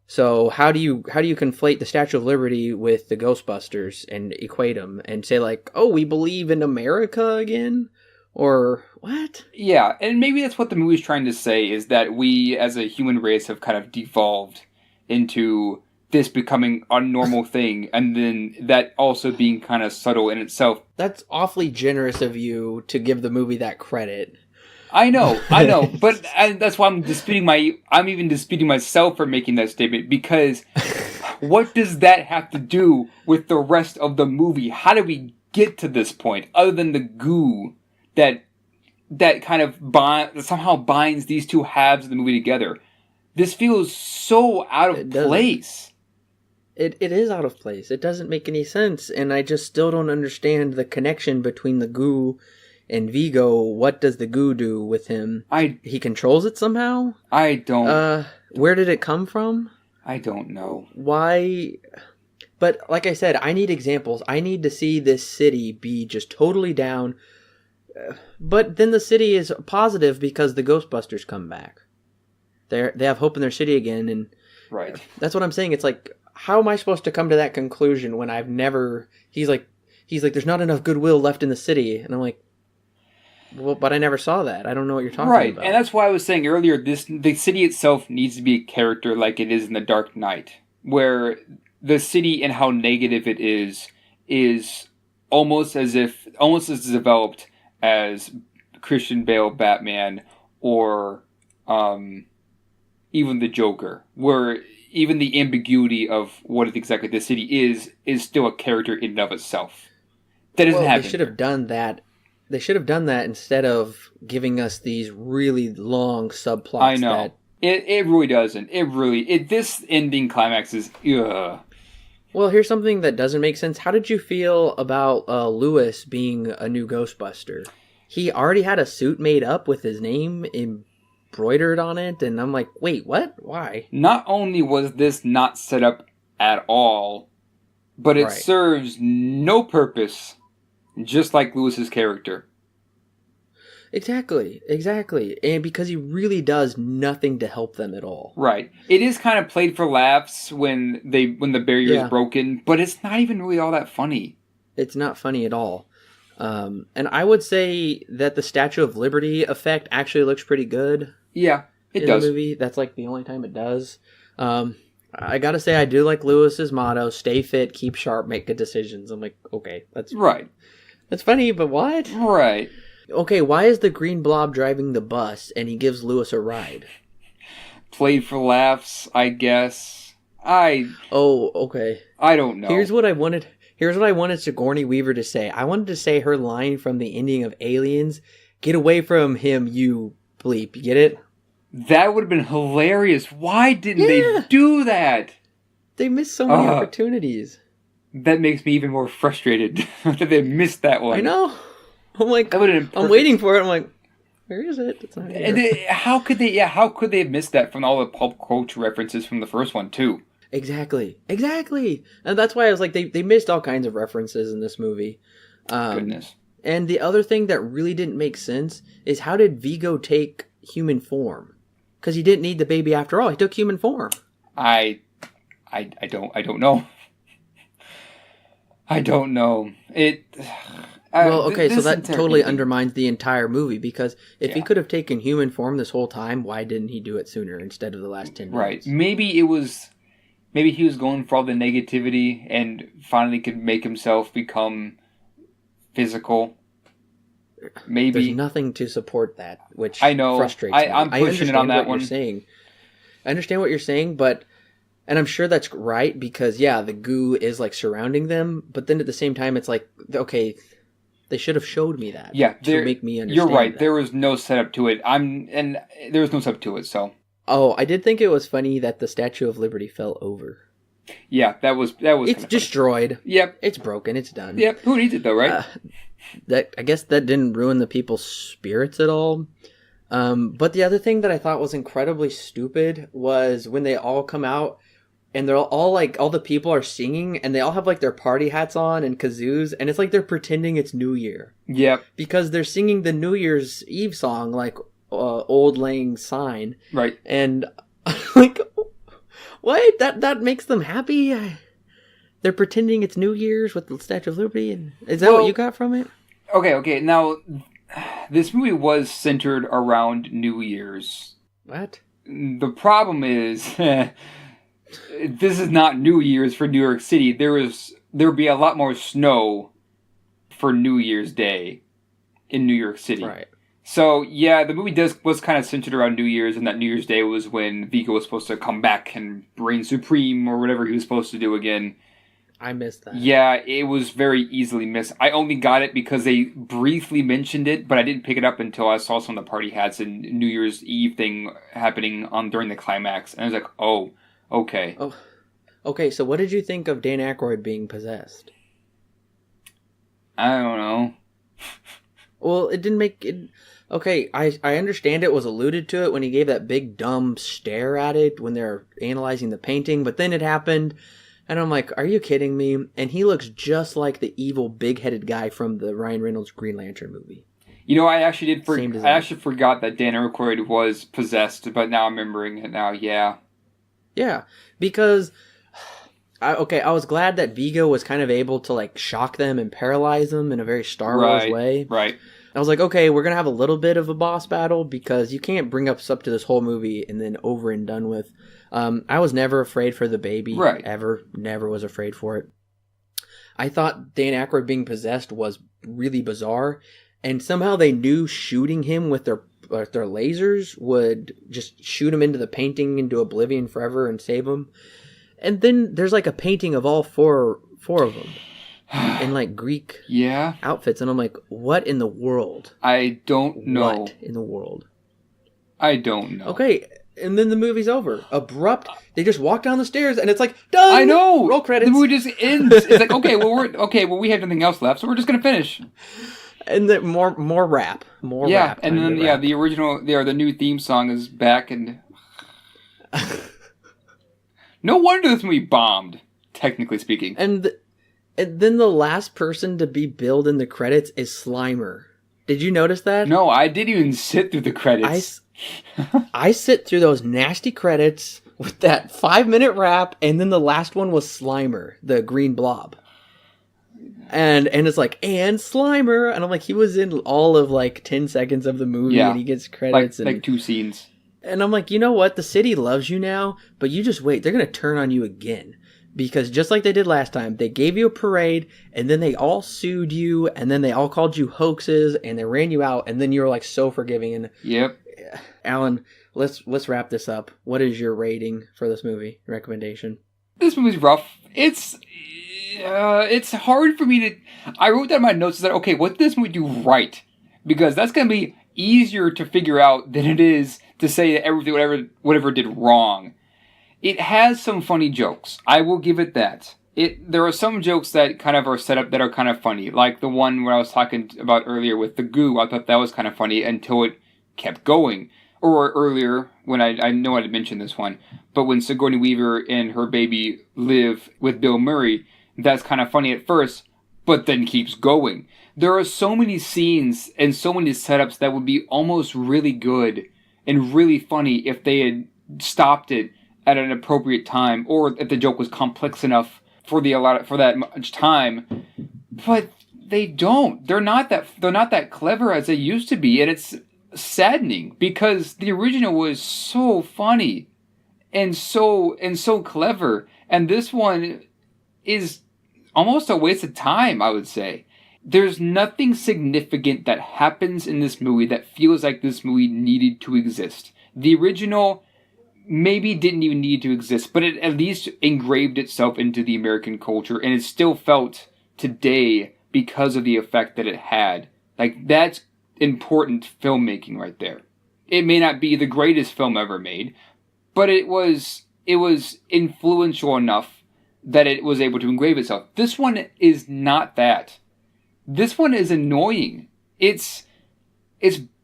So how do you conflate the Statue of Liberty with the Ghostbusters and equate them and say, like, oh, we believe in America again? Or what? Yeah, and maybe that's what the movie's trying to say, is that we as a human race have kind of devolved into this becoming a normal thing, and then that also being kind of subtle in itself. That's awfully generous of you to give the movie that credit. I know, but that's why I'm even disputing myself for making that statement, because what does that have to do with the rest of the movie? How did we get to this point, other than the goo that kind of somehow binds these two halves of the movie together? This feels so out of place. It is out of place. It doesn't make any sense, and I just still don't understand the connection between the goo and Vigo. What does the goo do with him? He controls it somehow? I don't... where did it come from? I don't know. Why? But like I said, I need examples. I need to see this city be just totally down. But then the city is positive because the Ghostbusters come back. They have hope in their city again, and right. That's what I'm saying. It's like, how am I supposed to come to that conclusion when I've never... He's like, there's not enough goodwill left in the city. And I'm like, well, but I never saw that. I don't know what you're talking about. Right, and that's why I was saying earlier, the city itself neas to be a character like it is in The Dark Knight, where the city and how negative it is almost as developed as Christian Bale Batman, or even the Joker, where even the ambiguity of what exactly the city is still a character in and of itself. That doesn't happen. They should have done that. They should have done that instead of giving us these really long subplots. I know. It really doesn't. This ending climax is... Ugh. Well, here's something that doesn't make sense. How did you feel about Lewis being a new Ghostbuster? He already had a suit made up with his name embroidered on it, and I'm like, wait, what? Why? Not only was this not set up at all, but it serves no purpose, just like Lewis's character. Exactly. And because he really does nothing to help them at all. Right. It is kind of played for laughs when the barrier is broken, but it's not even really all that funny. It's not funny at all. And I would say that the Statue of Liberty effect actually looks pretty good. Yeah, it does. In the movie. That's like the only time it does. I gotta say, I do like Lewis's motto: "Stay fit, keep sharp, make good decisions." I'm like, okay, that's right. That's funny, but what? Right. Okay, why is the green blob driving the bus and he gives Lewis a ride? Played for laughs, I guess. Oh, okay. I don't know. Here's what I wanted Sigourney Weaver to say. I wanted to say her line from the ending of Aliens: "Get away from him, you bleep." You get it? That would have been hilarious. Why didn't they do that? They missed so many opportunities. That makes me even more frustrated that they missed that one. I know. I'm like, I'm waiting for it. I'm like, where is it? It's not here. How could they have missed that from all the pulp culture references from the first one too? Exactly. And that's why I was like, they missed all kinds of references in this movie. Goodness. And the other thing that really didn't make sense is, how did Vigo take human form? Because he didn't need the baby after all. He took human form. I don't know. I don't know. Well, okay, so that totally undermines the entire movie, because if he could have taken human form this whole time, why didn't he do it sooner instead of the last 10 minutes? Right. Maybe he was going for all the negativity and finally could make himself become physical. Maybe. There's nothing to support that, which I know. Frustrates me. I'm pushing it on that one. I understand what you're saying, and I'm sure that's right, because the goo is like surrounding them, but then at the same time it's like, okay, they should have showed me that to make me understand. You're right. That. There was no setup to it. There was no setup to it, so. Oh, I did think it was funny that the Statue of Liberty fell over. Yeah, that was. It's destroyed. Funny. Yep. It's broken. It's done. Yep. Who needs it though, right? I guess that didn't ruin the people's spirits at all. But the other thing that I thought was incredibly stupid was when they all come out. And they're all like, all the people are singing, and they all have like their party hats on and kazoos, and it's like they're pretending it's New Year. Yep. Because they're singing the New Year's Eve song, like Old Lang Syne. Right. And like, what? That makes them happy? They're pretending it's New Year's with the Statue of Liberty? And is that what you got from it? Okay. Now, this movie was centered around New Year's. What? The problem is... this is not New Year's for New York City. There would be a lot more snow for New Year's Day in New York City. Right. So, yeah, the movie was kind of centered around New Year's, and that New Year's Day was when Vigo was supposed to come back and reign supreme, or whatever he was supposed to do again. I missed that. Yeah, it was very easily missed. I only got it because they briefly mentioned it, but I didn't pick it up until I saw some of the party hats and New Year's Eve thing happening during the climax. And I was like, oh, okay. Oh, okay, so what did you think of Dan Aykroyd being possessed? I don't know. Well, it didn't make it... Okay, I understand it was alluded to it when he gave that big dumb stare at it when they're analyzing the painting, but then it happened, and I'm like, are you kidding me? And he looks just like the evil big-headed guy from the Ryan Reynolds Green Lantern movie. You know, I actually forgot that Dan Aykroyd was possessed, but now I'm remembering it now, yeah. Yeah, because... I was glad that Vigo was kind of able to, like, shock them and paralyze them in a very Star Wars way. Right. I was like, okay, we're going to have a little bit of a boss battle because you can't bring us up to this whole movie and then over and done with. I was never afraid for the baby. Right. Ever. Never was afraid for it. I thought Dan Aykroyd being possessed was really bizarre. And somehow they knew shooting him with their lasers would just shoot him into the painting, into oblivion forever and save him. And then there's like a painting of all four of them in like Greek outfits. And I'm like, what in the world? I don't know. What in the world? I don't know. Okay. And then the movie's over. Abrupt. They just walk down the stairs and it's like, done. I know. Roll credits. The movie just ends. It's like, we have nothing else left, so we're just going to finish. And then more rap. Rap. And then, the original, the new theme song is back and... No wonder this movie bombed, technically speaking. And then the last person to be billed in the credits is Slimer. Did you notice that? No, I didn't even sit through the credits. I sit through those nasty credits with that 5-minute rap, and then the last one was Slimer, the green blob. And it's like, and Slimer. And I'm like, he was in all of like 10 seconds of the movie, and he gets credits. Like 2 scenes. And I'm like, you know what? The city loves you now, but you just wait. They're going to turn on you again. Because just like they did last time, they gave you a parade, and then they all sued you, and then they all called you hoaxes, and they ran you out, and then you were like so forgiving. And yep. Alan, let's wrap this up. What is your rating for this movie? Recommendation? This movie's rough. It's hard for me to... I wrote down in my notes that, okay, what did this movie do right? Because that's going to be easier to figure out than it is to say that everything, whatever did wrong. It has some funny jokes. I will give it that. There are some jokes that kind of are set up that are kind of funny. Like the one where I was talking about earlier with the goo. I thought that was kind of funny until it kept going. Or earlier, when I know I didn't mention this one, but when Sigourney Weaver and her baby live with Bill Murray, that's kind of funny at first, but then keeps going. There are so many scenes and so many setups that would be almost really good and really funny if they had stopped it at an appropriate time, or if the joke was complex enough for that much time. But they don't. They're not that clever as they used to be, and it's saddening because the original was so funny and so clever, and this one is almost a waste of time, I would say. There's nothing significant that happens in this movie that feels like this movie needed to exist. The original maybe didn't even need to exist, but it at least engraved itself into the American culture, and it's still felt today because of the effect that it had. Like, that's important filmmaking right there. It may not be the greatest film ever made, but it was influential enough that it was able to engrave itself. This one is not that. This one is annoying. It's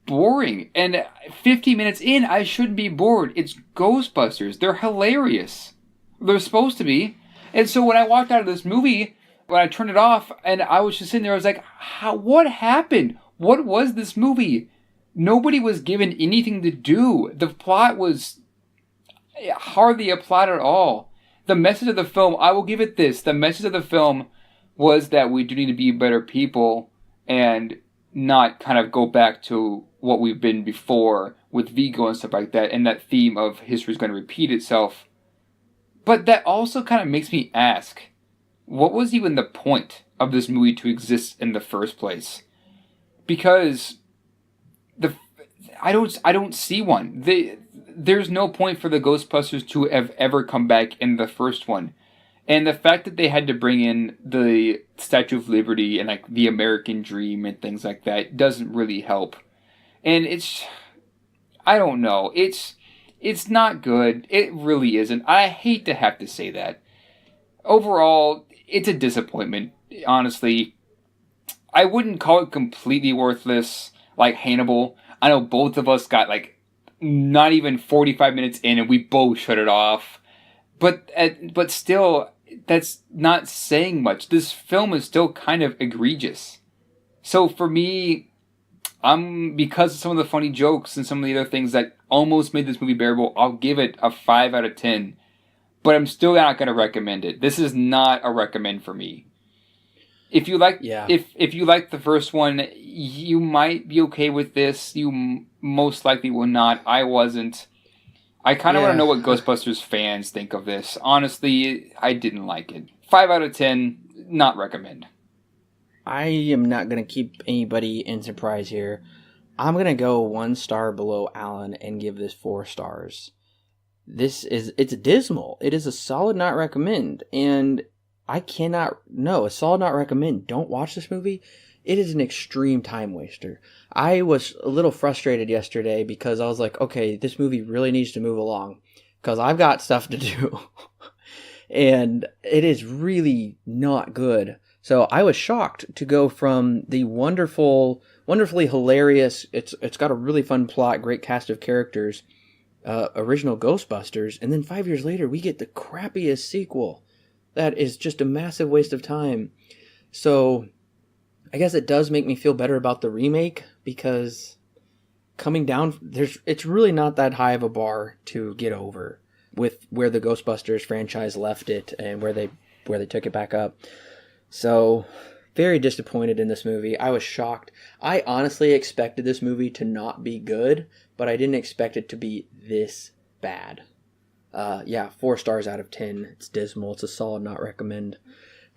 boring. And 50 minutes in, I shouldn't be bored. It's Ghostbusters. They're hilarious. They're supposed to be. And so when I walked out of this movie, when I turned it off, and I was just sitting there, I was like, what happened? What was this movie? Nobody was given anything to do. The plot was hardly a plot at all. The message of the film, I will give it this. The message of the film was that we do need to be better people and not kind of go back to what we've been before with Vigo and stuff like that, and that theme of history is going to repeat itself. But that also kind of makes me ask, what was even the point of this movie to exist in the first place? Because the I don't see one. There's no point for the Ghostbusters to have ever come back in the first one. And the fact that they had to bring in the Statue of Liberty and like the American Dream and things like that doesn't really help. And I don't know. It's not good. It really isn't. I hate to have to say that. Overall, it's a disappointment, honestly. I wouldn't call it completely worthless like Hannibal. I know both of us got like not even 45 minutes in and we both shut it off. But still, that's not saying much. This film is still kind of egregious. So for me, because of some of the funny jokes and some of the other things that almost made this movie bearable, I'll give it a 5 out of 10. But I'm still not going to recommend it. This is not a recommend for me. If you like, if you like the first one, you might be okay with this. You most likely will not. I wasn't. I kind of want to know what Ghostbusters fans think of this. Honestly, I didn't like it. 5 out of 10, not recommend. I am not going to keep anybody in surprise here. I'm going to go 1 star below Alan and give this 4 stars. It's dismal. It is a solid not recommend. And a solid not recommend. Don't watch this movie. It is an extreme time waster. I was a little frustrated yesterday because I was like, okay, this movie really needs to move along because I've got stuff to do. And it is really not good. So I was shocked to go from the wonderfully hilarious, it's got a really fun plot, great cast of characters, original Ghostbusters, and then 5 years later we get the crappiest sequel. That is just a massive waste of time. So I guess it does make me feel better about the remake because coming down, it's really not that high of a bar to get over with where the Ghostbusters franchise left it and where they took it back up. So very disappointed in this movie. I was shocked. I honestly expected this movie to not be good, but I didn't expect it to be this bad. 4 stars out of 10. It's dismal. It's a solid not recommend.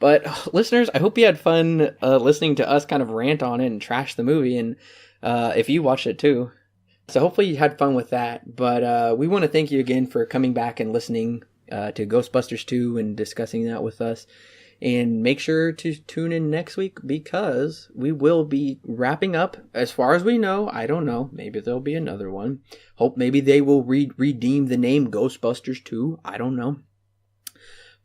But listeners, I hope you had fun listening to us kind of rant on it and trash the movie, and if you watched it too. So hopefully you had fun with that. But we want to thank you again for coming back and listening to Ghostbusters 2 and discussing that with us. And make sure to tune in next week because we will be wrapping up, as far as we know. I don't know. Maybe there'll be another one. Hope maybe they will redeem the name Ghostbusters 2. I don't know.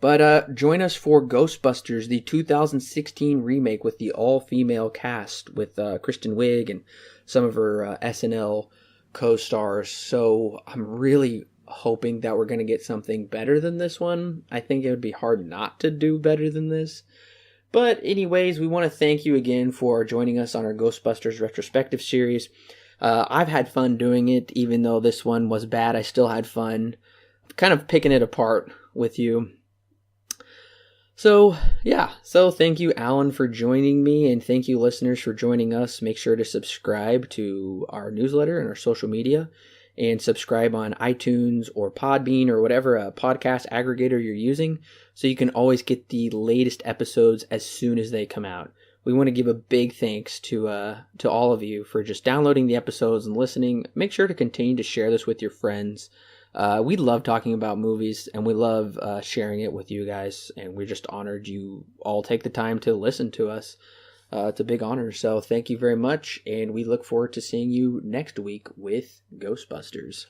But join us for Ghostbusters, the 2016 remake with the all-female cast with Kristen Wiig and some of her SNL co-stars. So I'm really hoping that we're going to get something better than this one. I think it would be hard not to do better than this. But anyways, we want to thank you again for joining us on our Ghostbusters retrospective series. I've had fun doing it, even though this one was bad. I still had fun kind of picking it apart with you. So thank you, Alan, for joining me, and thank you, listeners, for joining us. Make sure to subscribe to our newsletter and our social media, and subscribe on iTunes or Podbean or whatever podcast aggregator you're using, so you can always get the latest episodes as soon as they come out. We want to give a big thanks to all of you for just downloading the episodes and listening. Make sure to continue to share this with your friends. We love talking about movies, and we love sharing it with you guys, and we're just honored you all take the time to listen to us. It's a big honor, so thank you very much, and we look forward to seeing you next week with Ghostbusters.